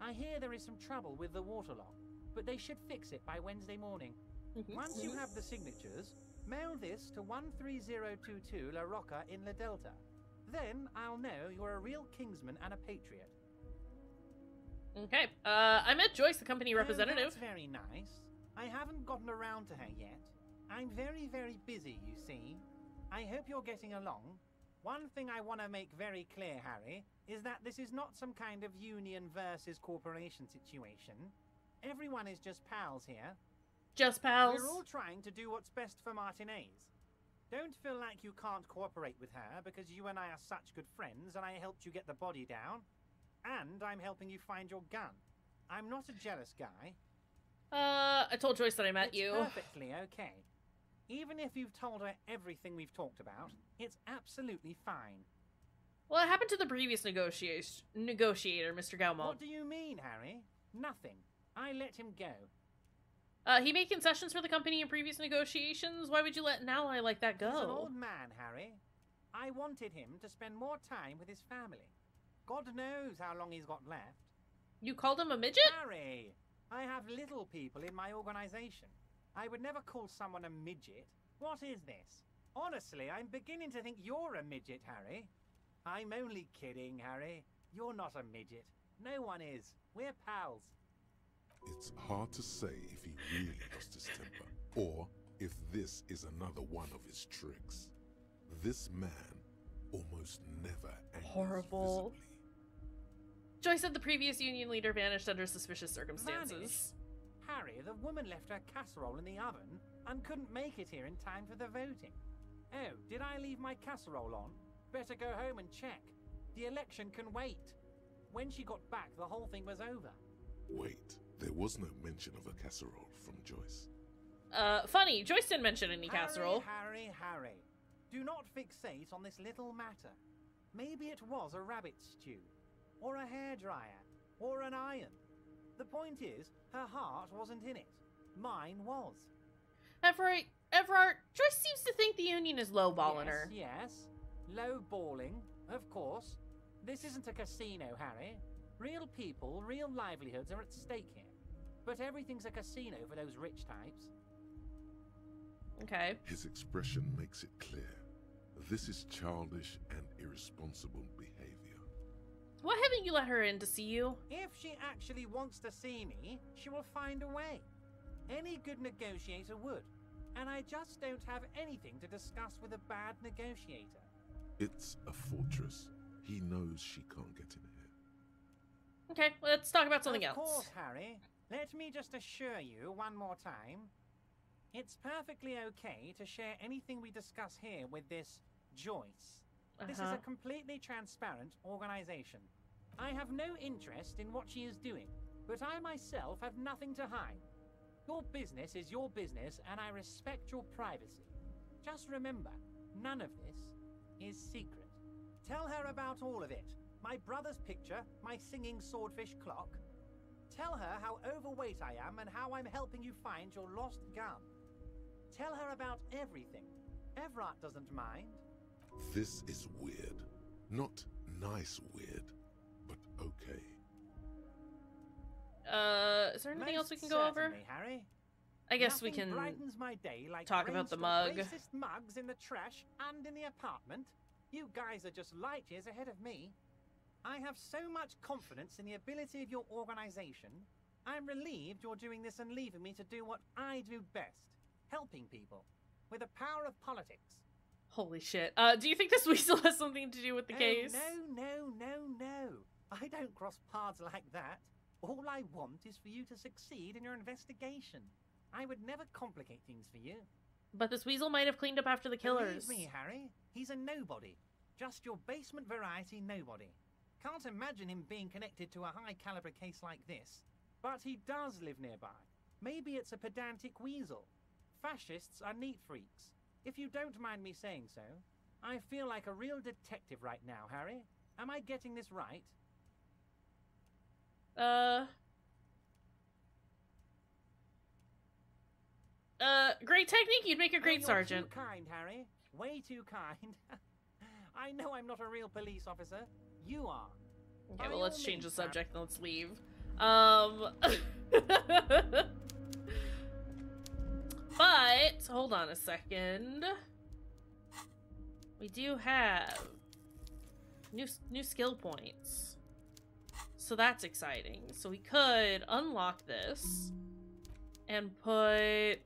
I hear there is some trouble with the water lock, but they should fix it by Wednesday morning. Once you have the signatures, mail this to 13022 La Rocca in La Delta. Then I'll know you're a real Kingsman and a patriot. Okay, I met Joyce, the company representative. That's very nice. I haven't gotten around to her yet. I'm very, very busy, you see. I hope you're getting along. One thing I want to make very clear, Harry, is that this is not some kind of union versus corporation situation. Everyone is just pals here. Just pals? We're all trying to do what's best for Martinez. Don't feel like you can't cooperate with her because you and I are such good friends and I helped you get the body down. And I'm helping you find your gun. I'm not a jealous guy. I told Joyce that I met you. Perfectly okay. Even if you've told her everything we've talked about, it's absolutely fine. Well, it happened to the previous negotiator, Mr. Gaumont. What do you mean, Harry? Nothing. I let him go. He made concessions for the company in previous negotiations. Why would you let an ally like that go? He's an old man, Harry. I wanted him to spend more time with his family. God knows how long he's got left. You called him a midget? Harry! I have little people in my organization. I would never call someone a midget. What is this? Honestly, I'm beginning to think you're a midget, Harry. I'm only kidding, Harry. You're not a midget. No one is. We're pals. It's hard to say if he really lost his temper, or if this is another one of his tricks. This man almost never angers horrible. Visibly. Joyce said the previous union leader vanished under suspicious circumstances. Vanished? Harry, the woman left her casserole in the oven and couldn't make it here in time for the voting. Oh, did I leave my casserole on? Better go home and check. The election can wait. When she got back, the whole thing was over. Wait, there was no mention of a casserole from Joyce. Funny, Joyce didn't mention any casserole. Harry. Do not fixate on this little matter. Maybe it was a rabbit stew, or a hairdryer, or an iron. The point is, her heart wasn't in it. Mine was. Everard, Joyce seems to think the union is lowballing her. Yes. Lowballing, of course. This isn't a casino, Harry. Real people, real livelihoods are at stake here. But everything's a casino for those rich types. Okay. His expression makes it clear. This is childish and irresponsible behavior. Why haven't you let her in to see you? If she actually wants to see me, she will find a way. Any good negotiator would. And I just don't have anything to discuss with a bad negotiator. It's a fortress. He knows she can't get in here. Okay, let's talk about something else. Of course, Harry. Let me just assure you one more time. It's perfectly okay to share anything we discuss here with this Joyce. This is a completely transparent organization. I have no interest in what she is doing, but I myself have nothing to hide. Your business is your business, and I respect your privacy. Just remember, none of this is secret. Tell her about all of it. My brother's picture, my singing swordfish clock. Tell her how overweight I am and how I'm helping you find your lost gun. Tell her about everything. Everard doesn't mind. This is weird. Not nice weird, but okay. Is there anything else we can go over? Harry. I guess Nothing we can brightens my day like talk about the mug. Racist mugs in the trash and in the apartment. You guys are just light years ahead of me. I have so much confidence in the ability of your organization. I'm relieved you're doing this and leaving me to do what I do best. Helping people. With the power of politics. Holy shit. Do you think this weasel has something to do with the case? No. I don't cross paths like that. All I want is for you to succeed in your investigation. I would never complicate things for you. But this weasel might have cleaned up after the killers. Believe me, Harry. He's a nobody. Just your basement variety nobody. Can't imagine him being connected to a high-caliber case like this. But he does live nearby. Maybe it's a pedantic weasel. Fascists are neat freaks. If you don't mind me saying so. I feel like a real detective right now, Harry. Am I getting this right? Great technique, you'd make a great sergeant. Too kind, Harry. Way too kind. I know I'm not a real police officer. You are. Okay, well, let's change the subject and let's leave. But, hold on a second. We do have new skill points. So that's exciting. So we could unlock this and put...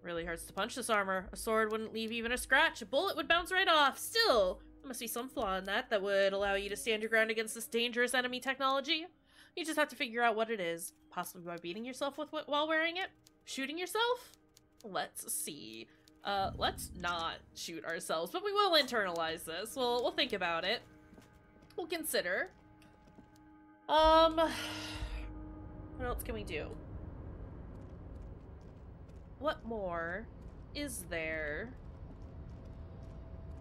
Really hurts to punch this armor. A sword wouldn't leave even a scratch. A bullet would bounce right off. Still, there must be some flaw in that would allow you to stand your ground against this dangerous enemy technology. You just have to figure out what it is. Possibly by beating yourself with while wearing it? Shooting yourself? Let's see. Let's not shoot ourselves, but we will internalize this. We'll think about it. We'll consider. What else can we do? What more is there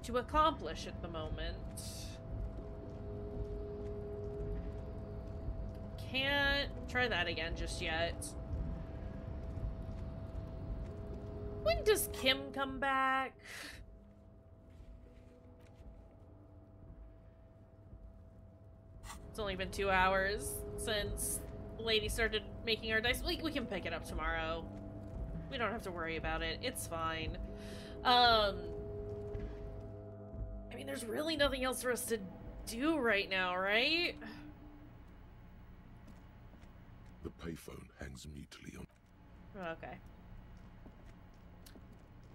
to accomplish at the moment? Can't try that again just yet. When does Kim come back? It's only been 2 hours since the lady started making our dice. We can pick it up tomorrow. We don't have to worry about it. It's fine. I mean, there's really nothing else for us to do right now, right? The payphone hangs mutely on. Okay.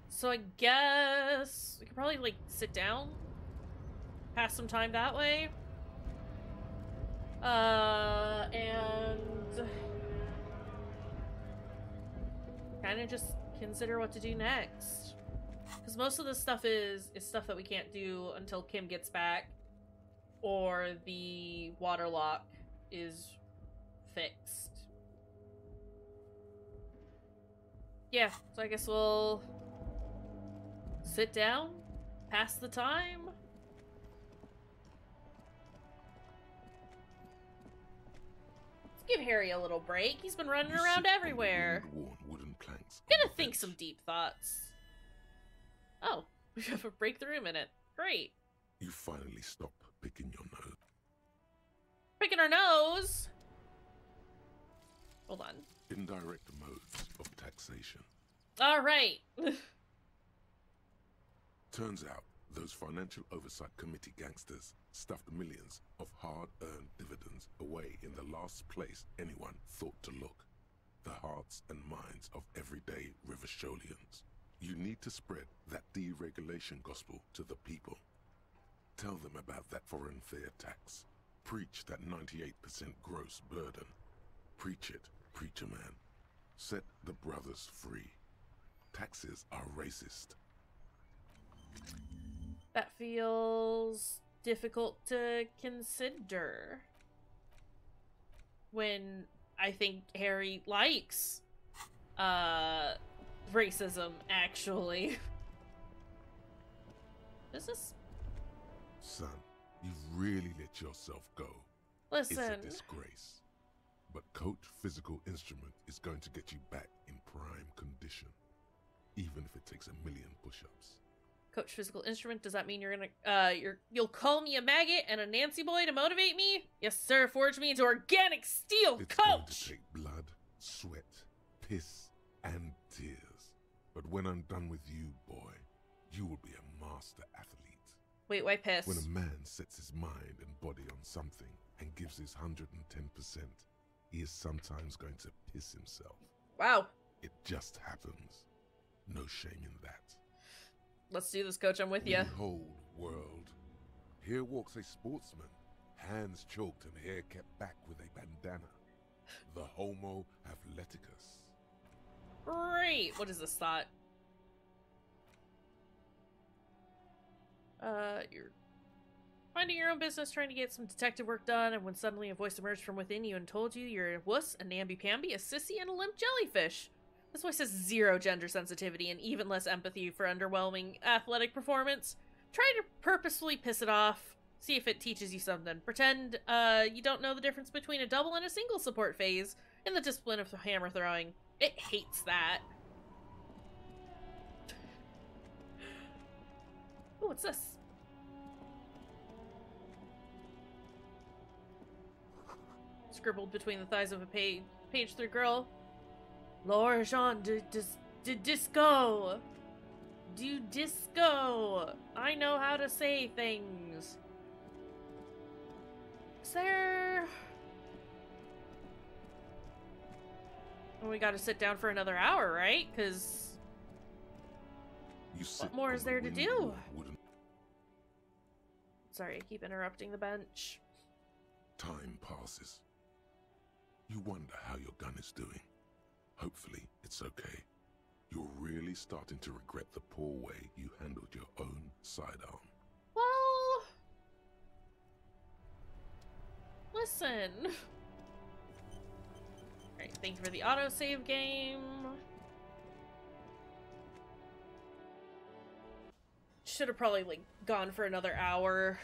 So I guess we could probably, like, sit down, pass some time that way, and kind of just consider what to do next. Because most of this stuff is stuff that we can't do until Kim gets back, or the water lock is fixed. Yeah, so I guess we'll sit down, pass the time. Let's give Harry a little break. He's been running around everywhere. Wooden planks. Gonna think some deep thoughts. Oh, we have a breakthrough minute. Great. You finally stop picking your nose. Picking our nose? Hold on. Indirect modes of taxation. All right. Turns out, those Financial Oversight Committee gangsters stuffed millions of hard-earned dividends away in the last place anyone thought to look. The hearts and minds of everyday Revacholians. You need to spread that deregulation gospel to the people. Tell them about that foreign fair tax. Preach that 98% gross burden. Preach it, preacher man. Set the brothers free. Taxes are racist. That feels difficult to consider. When I think Harry likes racism, actually. Is this? Son, you've really let yourself go. Listen. It's a disgrace. But Coach Physical Instrument is going to get you back in prime condition. Even if it takes 1 million push-ups. Coach Physical Instrument, does that mean you're gonna, you'll call me a maggot and a Nancy boy to motivate me? Yes, sir, forge me into organic steel, it's Coach! Going to take blood, sweat, piss, and tears. But when I'm done with you, boy, you will be a master athlete. Wait, why piss? When a man sets his mind and body on something and gives his 110%, he is sometimes going to piss himself. Wow. It just happens. No shame in that. Let's do this, Coach. I'm with you. Behold, world. Here walks a sportsman, hands choked and hair kept back with a bandana. The Homo Athleticus. Great. What is this thought? You're minding your own business, trying to get some detective work done, and when suddenly a voice emerged from within you and told you you're a wuss, a namby-pamby, a sissy, and a limp jellyfish. This voice has zero gender sensitivity and even less empathy for underwhelming athletic performance. Try to purposefully piss it off. See if it teaches you something. Pretend you don't know the difference between a double and a single support phase in the discipline of hammer throwing. It hates that. Oh, what's this? Scribbled between the thighs of a page through girl. Laura Jean de disco. Do disco. I know how to say things. Is there... Well, we gotta sit down for another hour, right? Because... What more is there to do? Sorry, I keep interrupting the bench. Time passes. You wonder how your gun is doing. Hopefully, it's okay. You're really starting to regret the poor way you handled your own sidearm. Well... Listen. Alright, thank you for the autosave game. Should have probably, like, gone for another hour.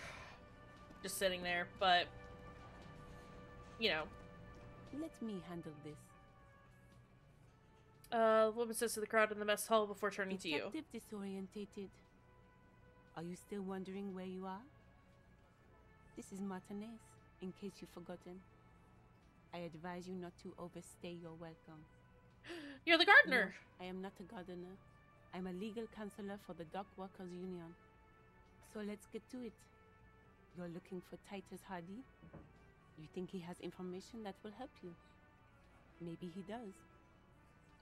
Just sitting there, but... You know. Let me handle this. The woman says to the crowd in the mess hall before turning to you. Detective disorientated. Are you still wondering where you are? This is Martinez, in case you've forgotten. I advise you not to overstay your welcome. You're the gardener! No, I am not a gardener. I'm a legal counselor for the Dock Workers Union. So let's get to it. You're looking for Titus Hardy? You think he has information that will help you? Maybe he does.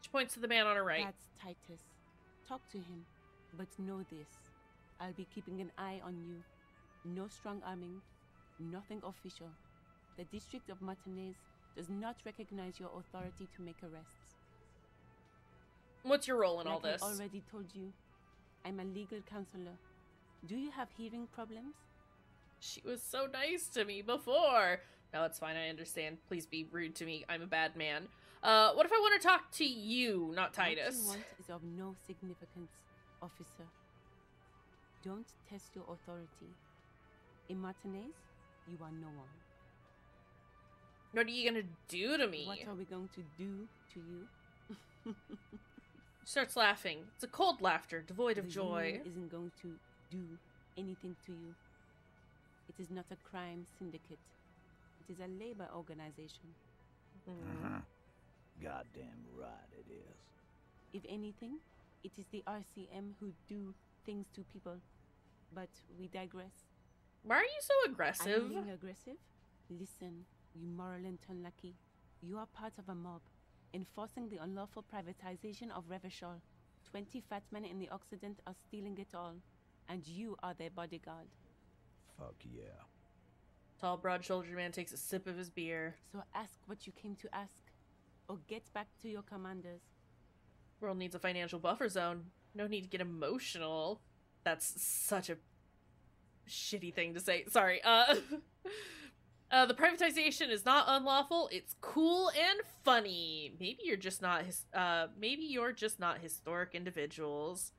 She points to the man on her right. That's Titus. Talk to him. But know this. I'll be keeping an eye on you. No strong arming. Nothing official. The District of Martinez does not recognize your authority to make arrests. What's your role in all this? I already told you. I'm a legal counselor. Do you have hearing problems? She was so nice to me before. No, it's fine. I understand. Please be rude to me. I'm a bad man. What if I want to talk to you, not Titus? What you want is of no significance, officer. Don't test your authority. In Martinez, you are no one. What are you gonna do to me? What are we going to do to you? She starts laughing. It's a cold laughter, devoid of joy. The union isn't going to do anything to you. It is not a crime syndicate. It is a labor organization. Goddamn right it is. If anything, it is the RCM who do things to people. But we digress. Why are you so aggressive? I'm being aggressive? Listen, you moral and unlucky. You are part of a mob, enforcing the unlawful privatization of Revachol. 20 fat men in the Occident are stealing it all, and you are their bodyguard. Fuck yeah. Tall, broad-shouldered man takes a sip of his beer. So ask what you came to ask, or get back to your commanders. World needs a financial buffer zone. No need to get emotional. That's such a shitty thing to say. Sorry. The privatization is not unlawful. It's cool and funny. Maybe you're just not historic individuals.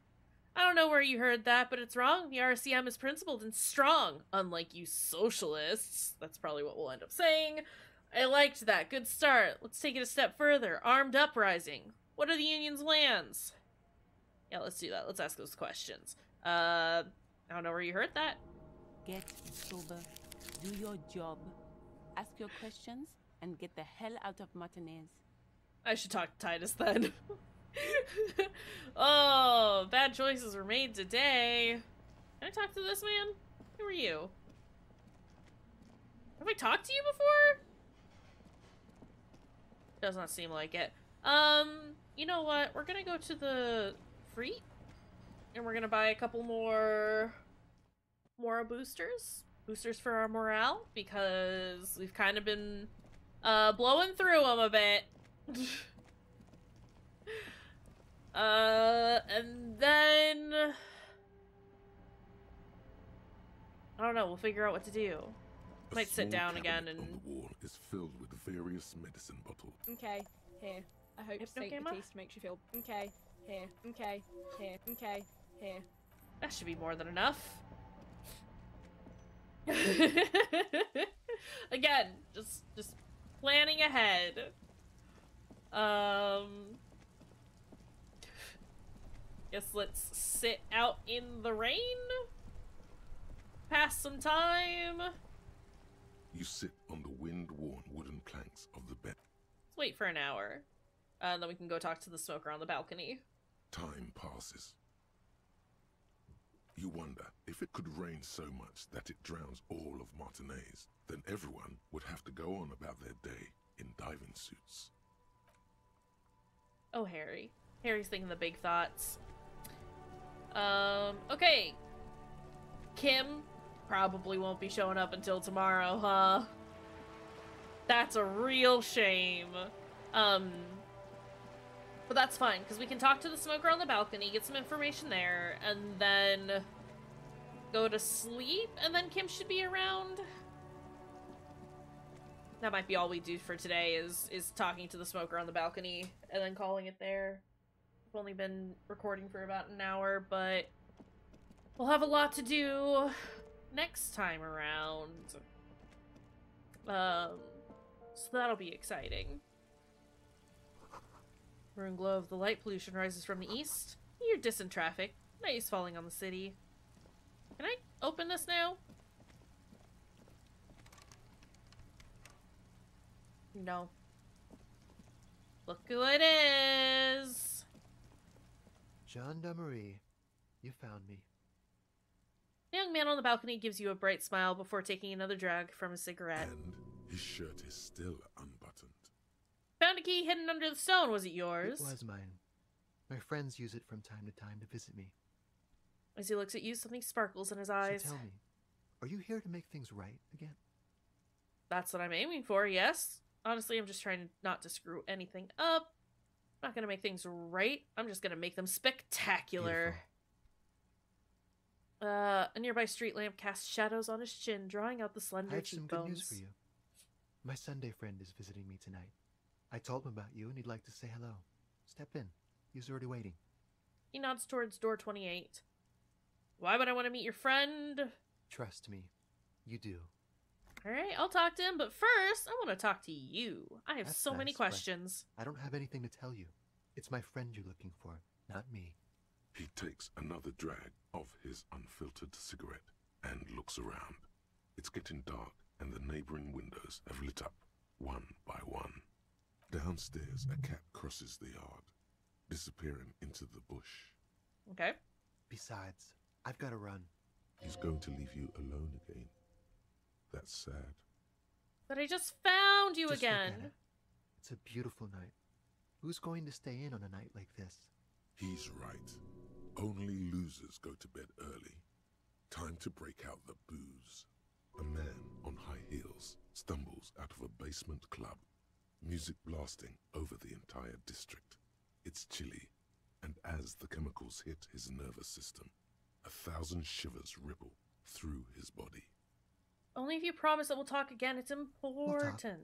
I don't know where you heard that, but it's wrong. The RCM is principled and strong, unlike you socialists. That's probably what we'll end up saying. I liked that. Good start. Let's take it a step further. Armed uprising. What are the union's lands? Yeah, let's do that. Let's ask those questions. I don't know where you heard that. Get sober. Do your job. Ask your questions and get the hell out of Martinez. I should talk to Titus then. Oh, bad choices were made today. Can I talk to this man? Who are you? Have I talked to you before? Does not seem like it. You know what? We're gonna go to the Freet, and we're gonna buy a couple more boosters. Boosters for our morale, because we've kind of been blowing through them a bit. And then I don't know, we'll figure out what to do. Might sit down again and on the wall is filled with various medicine bottles. Okay, here. I hope Saint Batiste makes you feel okay, here, okay, here, okay, here. That should be more than enough. Again, just planning ahead. Guess let's sit out in the rain. Pass some time. You sit on the wind-worn wooden planks of the bed. Let's wait for an hour. Then we can go talk to the smoker on the balcony. Time passes. You wonder, if it could rain so much that it drowns all of Martinez, then everyone would have to go on about their day in diving suits. Oh, Harry. Harry's thinking the big thoughts. Okay. Kim probably won't be showing up until tomorrow, huh? That's a real shame. But that's fine, because we can talk to the smoker on the balcony, get some information there, and then go to sleep, and then Kim should be around. That might be all we do for today, is talking to the smoker on the balcony, and then calling it there. We've only been recording for about an hour, but we'll have a lot to do next time around. So that'll be exciting. Maroon glow of the light pollution rises from the east. You're distant traffic. Night is falling on the city. Can I open this now? No. Look who it is! Gendarmerie, you found me. The young man on the balcony gives you a bright smile before taking another drag from a cigarette. And his shirt is still unbuttoned. Found a key hidden under the stone. Was it yours? It was mine. My friends use it from time to time to visit me. As he looks at you, something sparkles in his eyes. So tell me, are you here to make things right again? That's what I'm aiming for, yes. Honestly, I'm just trying not to screw anything up. I'm not gonna make things right. I'm just gonna make them spectacular. Beautiful. A nearby street lamp casts shadows on his chin, drawing out the slender cheekbones. I have some good news for you. My Sunday friend is visiting me tonight. I told him about you and he'd like to say hello. Step in. He's already waiting. He nods towards door 28. Why would I want to meet your friend? Trust me. You do. Alright, I'll talk to him, but first, I want to talk to you. I have That's so many nice, questions. I don't have anything to tell you. It's my friend you're looking for, not me. He takes another drag of his unfiltered cigarette and looks around. It's getting dark and the neighboring windows have lit up, one by one. Downstairs, a cat crosses the yard, disappearing into the bush. Okay. Besides, I've got to run. He's going to leave you alone again. That's sad. But I just found you Just again. look at it. It's a beautiful night. Who's going to stay in on a night like this? He's right. Only losers go to bed early. Time to break out the booze. A man on high heels stumbles out of a basement club, music blasting over the entire district. It's chilly, and as the chemicals hit his nervous system, 1,000 shivers ripple through his body. Only if you promise that we'll talk again. It's important. We'll talk.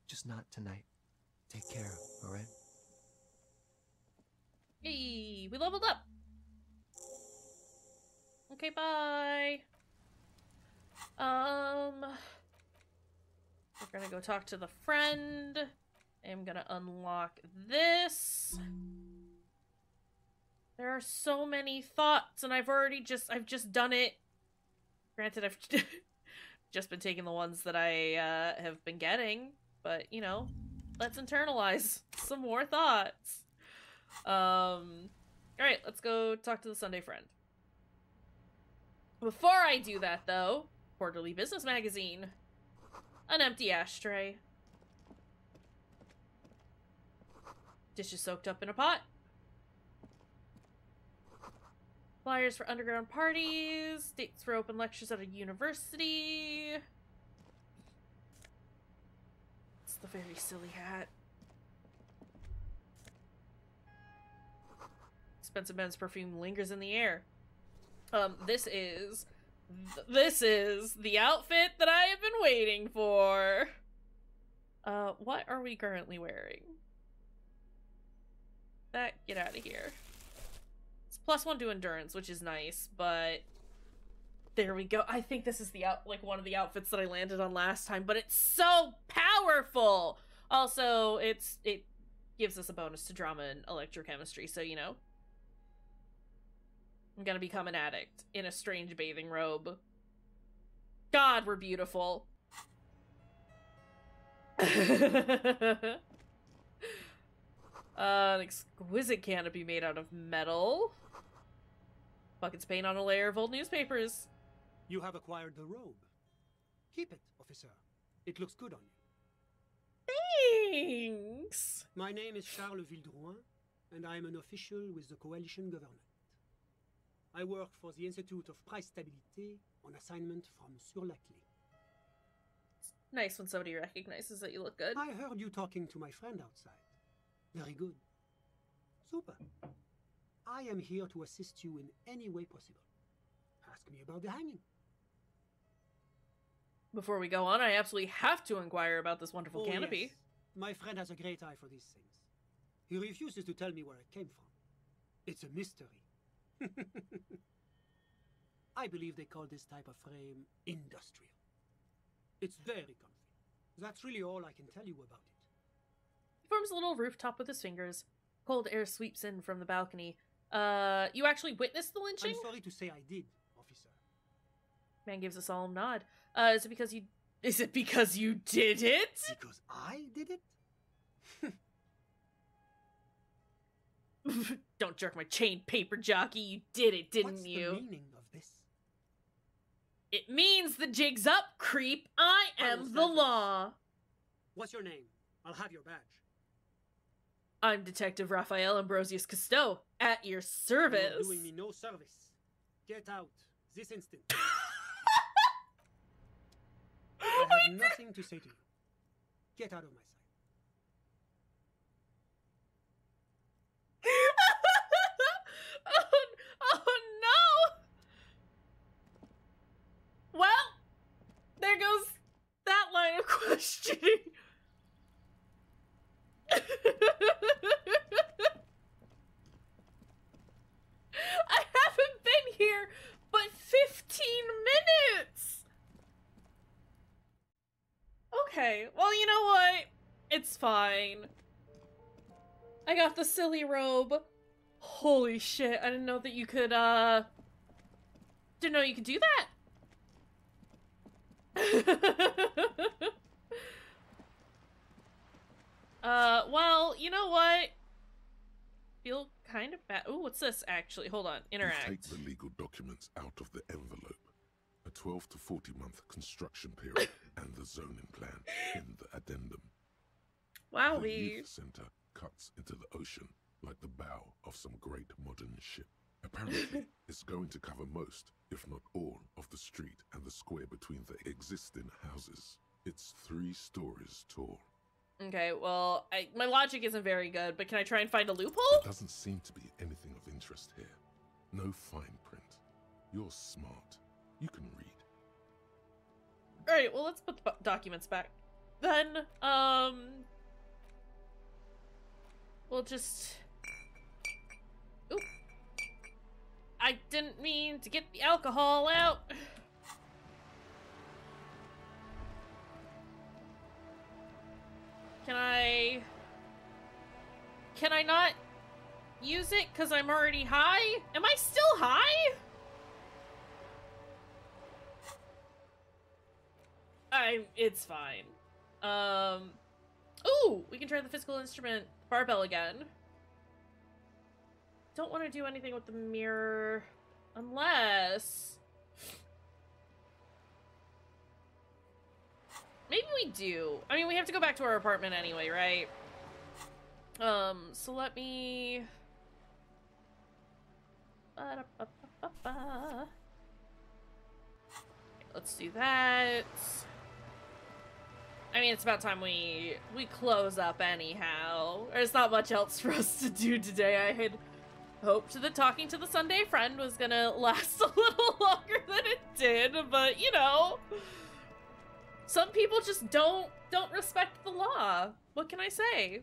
Just not tonight. Take care, alright? Hey, we leveled up. Okay, bye. We're gonna go talk to the friend. I'm gonna unlock this. There are so many thoughts, and I've just done it. Granted, I've just been taking the ones that I have been getting, but you know, let's internalize some more thoughts. Alright, let's go talk to the Sunday friend. Before I do that, though, Quarterly Business Magazine. An empty ashtray. Dishes soaked up in a pot. Flyers for underground parties. Dates for open lectures at a university. It's the very silly hat. Expensive men's perfume lingers in the air. This is the outfit that I have been waiting for. What are we currently wearing? Get out of here. It's +1 to endurance, which is nice, but there we go. I think this is the one of the outfits that I landed on last time, but it's so powerful. Also, it gives us a bonus to drama and electrochemistry, so you know. I'm gonna become an addict in a strange bathing robe. God, we're beautiful. An exquisite canopy made out of metal. Buckets paint on a layer of old newspapers. You have acquired the robe. Keep it, officer. It looks good on you. Thanks. My name is Charles Vildrouin, and I am an official with the coalition government. I work for the Institute of Price Stabilité on assignment from Sur la Clé. It's nice when somebody recognizes that you look good. I heard you talking to my friend outside. Very good. Super. I am here to assist you in any way possible. Ask me about the hanging. Before we go on, I absolutely have to inquire about this wonderful canopy. Yes. My friend has a great eye for these things. He refuses to tell me where it came from. It's a mystery. I believe they call this type of frame industrial. It's very comfy. That's really all I can tell you about it. He forms a little rooftop with his fingers. Cold air sweeps in from the balcony. You actually witnessed the lynching? I'm sorry to say I did, officer. Man gives a solemn nod. Is it because you did it? Because I did it? Don't jerk my chain, paper jockey. You did it, didn't you? What's the meaning of this? It means the jig's up, creep. I am the law. What's your name? I'll have your badge. I'm Detective Raphael Ambrosius Cousteau, at your service. You're doing me no service. Get out, this instant. I have nothing to say to you. Get out of my sight. Oh no! Well, there goes that line of questioning. I haven't been here but 15 minutes! Okay, well, you know what? It's fine. I got the silly robe. Holy shit, I didn't know that you could, didn't know you could do that! Well, you know what? Feel kind of bad. Ooh, what's this, actually? Hold on, interact. You take the legal documents out of the envelope. A 12 to 40-month construction period and the zoning plan in the addendum. Wow, the youth center cuts into the ocean like the bow of some great modern ship. Apparently, it's going to cover most, if not all, of the street and the square between the existing houses. It's 3 stories tall. Okay, well, my logic isn't very good, but can I try and find a loophole? There doesn't seem to be anything of interest here. No fine print. You're smart. You can read. Alright, well, let's put the documents back. Then, we'll just... Ooh. I didn't mean to get the alcohol out. Can I not use it because I'm already high? Am I still high? It's fine. Ooh, we can try the physical instrument barbell again. Don't want to do anything with the mirror unless... Maybe we do. I mean, we have to go back to our apartment anyway, right? So let me... Let's do that. I mean, it's about time we close up anyhow. There's not much else for us to do today. I had hoped that talking to the Sunday friend was gonna last a little longer than it did, but you know, some people just don't respect the law. What can I say?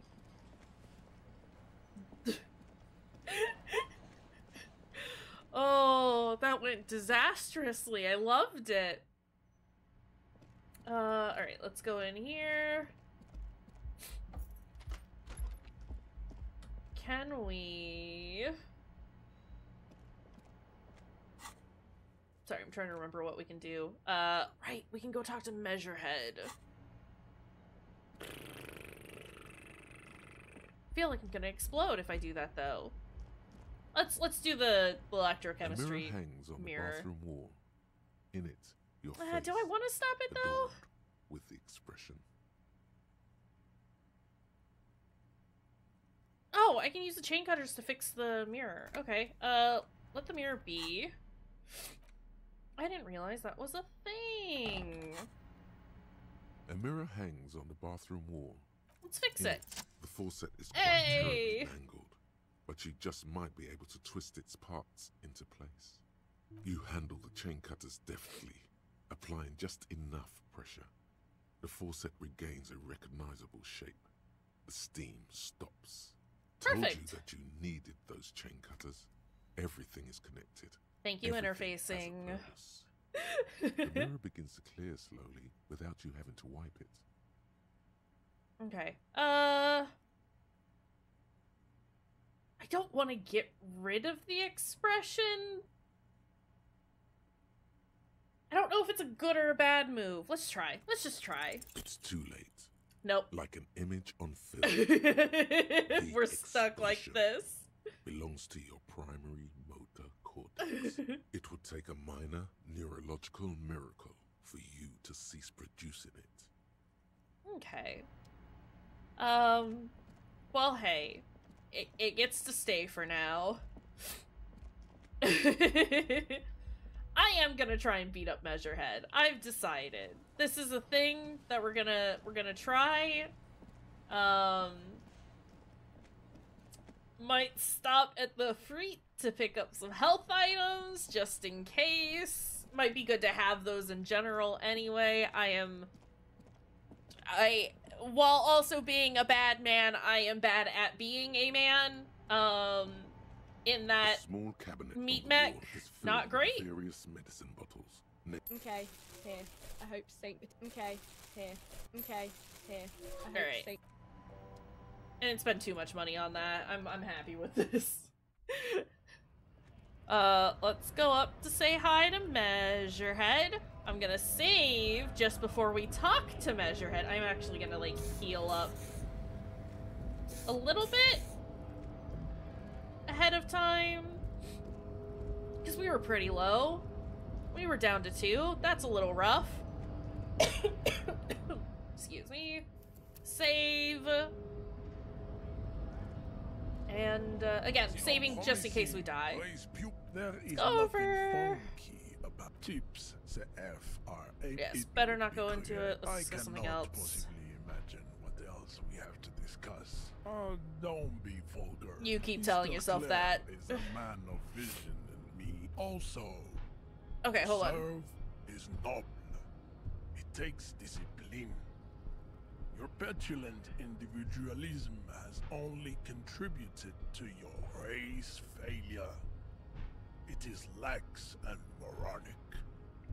disastrously. I loved it. Alright, let's go in here. Can we... Sorry, I'm trying to remember what we can do. Right, we can go talk to Measurehead. I feel like I'm gonna explode if I do that, though. Let's do the electrochemistry mirror hangs on the bathroom wall. In it, your face, do I want to stop it, though? With the expression. Oh, I can use the chain cutters to fix the mirror. Okay, let the mirror be. I didn't realize that was a thing. A mirror hangs on the bathroom wall. Let's fix it. The faucet is quite terribly angled, but you just might be able to twist its parts into place. You handle the chain cutters deftly, applying just enough pressure. The faucet regains a recognizable shape. The steam stops. Perfect. Told you that you needed those chain cutters. Everything is connected. Thank you, Everything interfacing. The mirror begins to clear slowly without you having to wipe it. Okay. I don't want to get rid of the expression. I don't know if it's a good or a bad move. Let's try. Let's just try. It's too late. Nope. Like an image on film. We're stuck like this. Belongs to your primary motor cortex. It would take a minor neurological miracle for you to cease producing it. Okay. Well, hey. It gets to stay for now. I am gonna try and beat up Measurehead. I've decided. This is a thing that we're gonna try. Might stop at the Freet to pick up some health items, just in case. Might be good to have those in general anyway. While also being a bad man, I am bad at being a man. In that small cabinet meat mech, not great. Various medicine bottles. Okay, here. I hope Saint. Okay, here. Okay, here. I hope Alright. Saint. I didn't spend too much money on that. I'm happy with this. Let's go up to say hi to Measurehead. I'm gonna save just before we talk to Measurehead. I'm actually gonna, like, heal up a little bit ahead of time. Because we were pretty low. We were down to 2. That's a little rough. Excuse me. Save. And, again, saving just in case we die. There is over. About tips. The Yes, better not go into it. Let's discuss something else. Possibly imagine what else we have to discuss. Oh, don't be vulgar. You keep telling yourself that. Is a man of vision in me. Also, okay, hold on. Serve is noble. It takes discipline. Your petulant individualism has only contributed to your race failure. It is lax and moronic.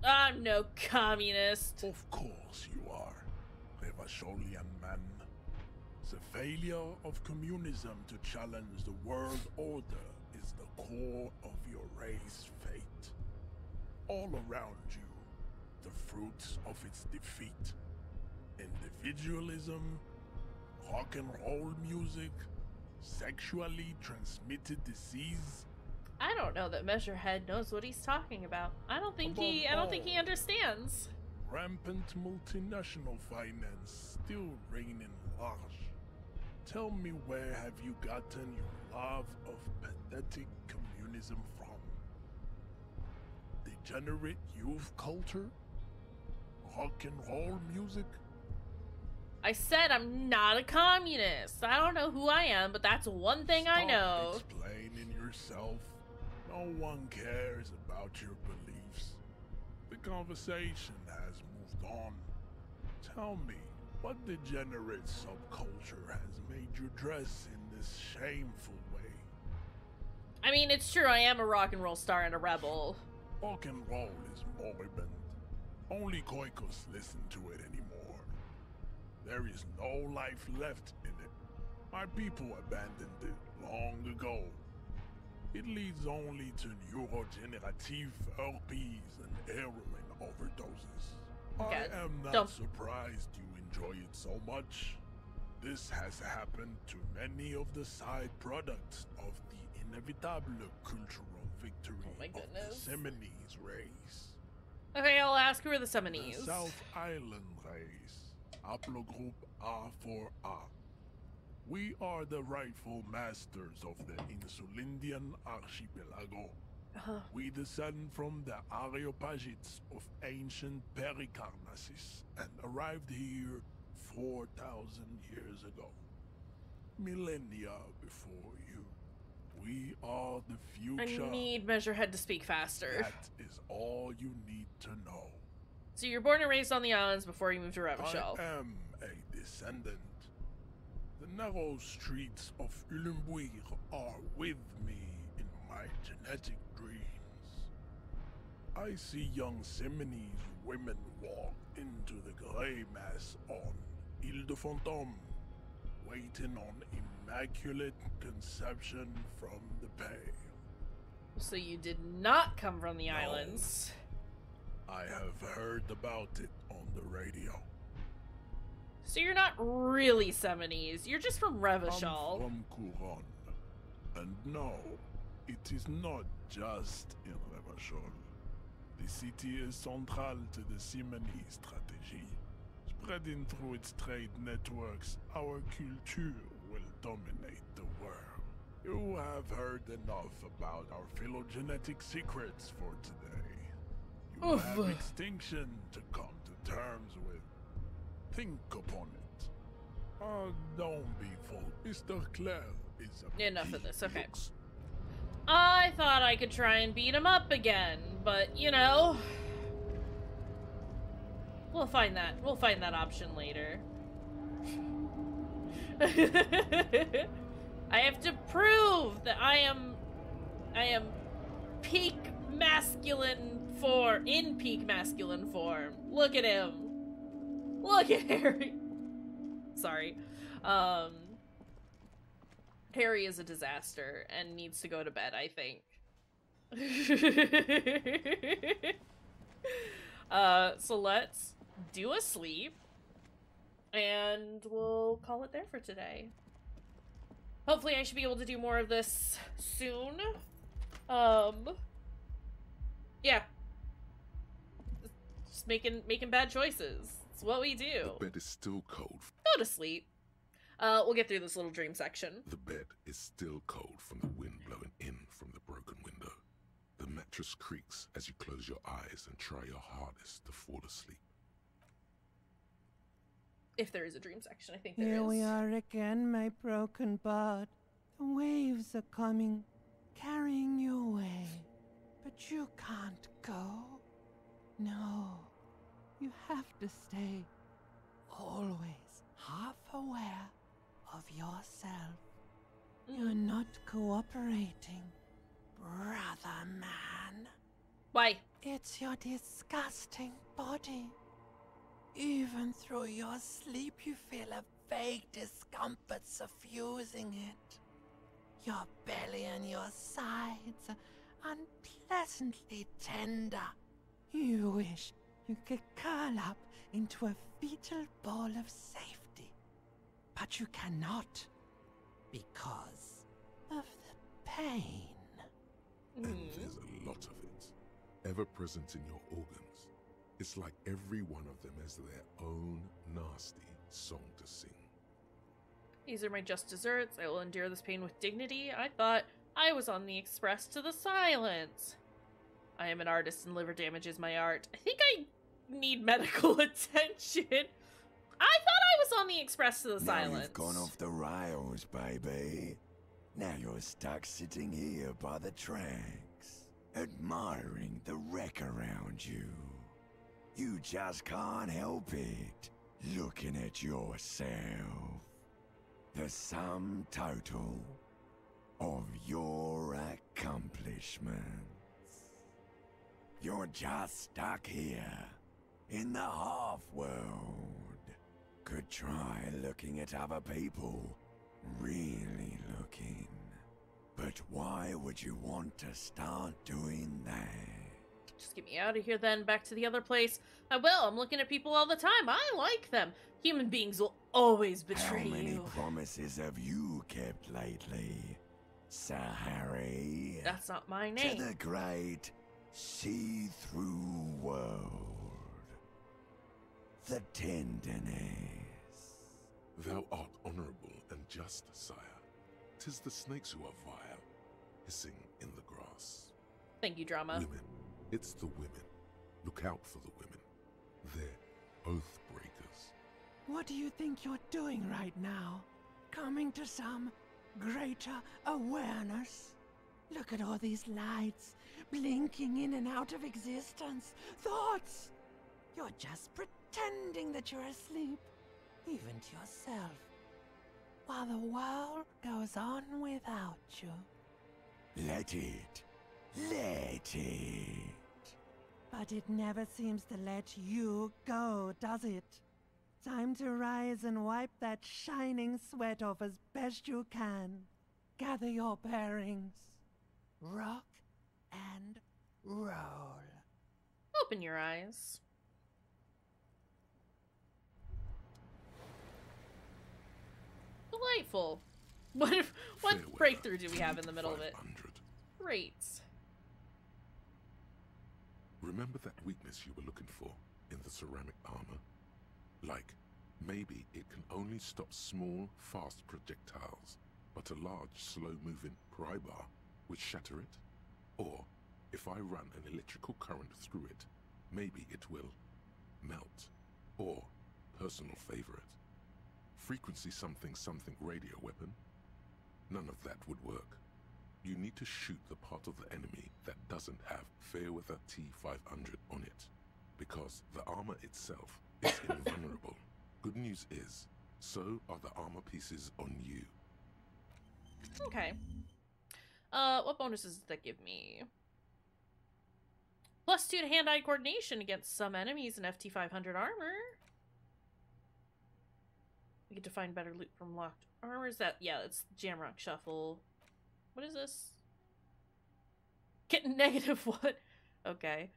I'm no communist. Of course you are, Revacholian man. The failure of communism to challenge the world order is the core of your race fate. All around you, the fruits of its defeat. Individualism, rock and roll music, sexually transmitted disease. I don't know that Measurehead knows what he's talking about. I don't think he understands. Rampant multinational finance still reigning large. Tell me, where have you gotten your love of pathetic communism from? Degenerate youth culture? Rock and roll music? I said I'm not a communist. I don't know who I am, but that's one thing I know. Stop explaining yourself. No one cares about your beliefs. The conversation has moved on. Tell me, what degenerate subculture has made you dress in this shameful way? I mean, it's true, I am a rock and roll star and a rebel. Rock and roll is moribund. Only Koikos listen to it anymore. There is no life left in it. My people abandoned it long ago. It leads only to neurodegenerative herpes and heroin overdoses. Okay. I am not surprised you enjoy it so much. This has happened to many of the side products of the inevitable cultural victory of the Seminoles race. Okay, I'll ask who are the Seminoles. The South Island race, haplogroup A4A. We are the rightful masters of the Insulindian archipelago. We descend from the Areopagites of ancient Pericarnassus and arrived here 4,000 years ago. Millennia before you. We are the future. I need Measurehead to speak faster. That is all you need to know. So you're born and raised on the islands before you moved to Revachol. I am a descendant. The narrow streets of Ulumbuir are with me in my genetic dreams. I see young Seminoles women walk into the grey mass on Ile de Fantôme, waiting on immaculate conception from the pale. So you did not come from the islands. I have heard about it on the radio. So you're not really Seminoles, you're just from Revachol. I'm from Couronne. And no, it is not just in Revachol. The city is central to the Seminoles strategy. Spreading through its trade networks, our culture will dominate the world. You have heard enough about our phylogenetic secrets for today. You have extinction to come to terms with. Think upon it. Don't be fooled. Mr. Claire is a Enough of this, okay. I thought I could try and beat him up again, but you know, we'll find that option later. I have to prove that I am peak masculine form, in peak masculine form. Look at him. Look at Harry. Sorry. Harry is a disaster and needs to go to bed, I think. So let's do a sleep and we'll call it there for today. Hopefully I should be able to do more of this soon. Yeah. Just making bad choices. It's what we do. The bed is still cold. Go to sleep. We'll get through this little dream section. The bed is still cold from the wind blowing in from the broken window. The mattress creaks as you close your eyes and try your hardest to fall asleep. If there is a dream section, I think there is. Here we are again, my broken bud. The waves are coming, carrying you away. But you can't go. No, you have to stay. Always half aware of yourself. You're not cooperating, brother man. Why? It's your disgusting body. Even through your sleep, you feel a vague discomfort suffusing it. Your belly and your sides are unpleasantly tender. You wish you could curl up into a fetal ball of safety. But you cannot, because of the pain. And there's a lot of it, ever present in your organs. It's like every one of them has their own nasty song to sing. These are my just desserts. I will endure this pain with dignity. I thought I was on the express to the silence. I am an artist and liver damage is my art. I think I need medical attention. I thought I was on the express to the silence. Now you've gone off the rails, baby. Now you're stuck sitting here by the tracks, admiring the wreck around you. You just can't help it, looking at yourself. The sum total of your accomplishments. You're just stuck here, in the half-world. Could try looking at other people, really looking. But why would you want to start doing that? Just get me out of here then, back to the other place. I will, I'm looking at people all the time. I like them. Human beings will always betray you. How many promises have you kept lately, Sir Harry? That's not my name. To the great see-through world. The tenderness. Thou art honorable and just, sire. 'Tis the snakes who are vile, hissing in the grass. Thank you, drama. Women. It's the women. Look out for the women. They're oath breakers. What do you think you're doing right now? Coming to some greater awareness? Look at all these lights, blinking in and out of existence. Thoughts! You're just pretending that you're asleep, even to yourself, while the world goes on without you. Let it. Let it. But it never seems to let you go, does it? Time to rise and wipe that shining sweat off as best you can. Gather your bearings. Rock and roll. Open your eyes. Delightful. What breakthrough do we have in the middle of it? Great. Remember that weakness you were looking for in the ceramic armor? Like, maybe it can only stop small, fast projectiles, but a large, slow-moving pry bar would shatter it? Or, if I run an electrical current through it, maybe it will melt. Or, personal favorite, frequency something something radio weapon? None of that would work. You need to shoot the part of the enemy that doesn't have Fairweather T-500 on it, because the armor itself is invulnerable. Good news is, so are the armor pieces on you. Okay. What bonuses does that give me? +2 to hand-eye coordination against some enemies in FT500 armor. We get to find better loot from locked armor. Is that? Yeah, it's Jamrock Shuffle. What is this? Get -1. Okay.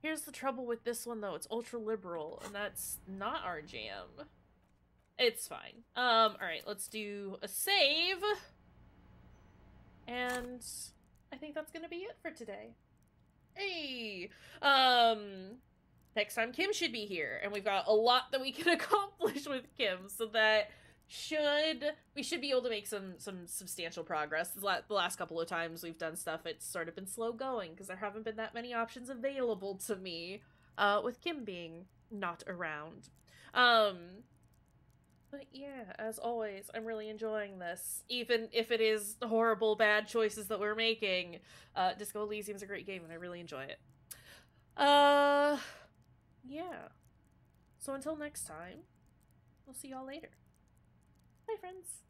Here's the trouble with this one though. It's ultra liberal, and that's not our jam. It's fine. Alright, let's do a save. And I think that's gonna be it for today. Hey! Next time Kim should be here, and we've got a lot that we can accomplish with Kim, so that we should be able to make some substantial progress. The last couple of times we've done stuff, it's sort of been slow going, because there haven't been that many options available to me, with Kim being not around. But yeah, as always, I'm really enjoying this, even if it is horrible, bad choices that we're making. Disco Elysium is a great game, and I really enjoy it. Yeah. So until next time, we'll see y'all later. Bye, friends.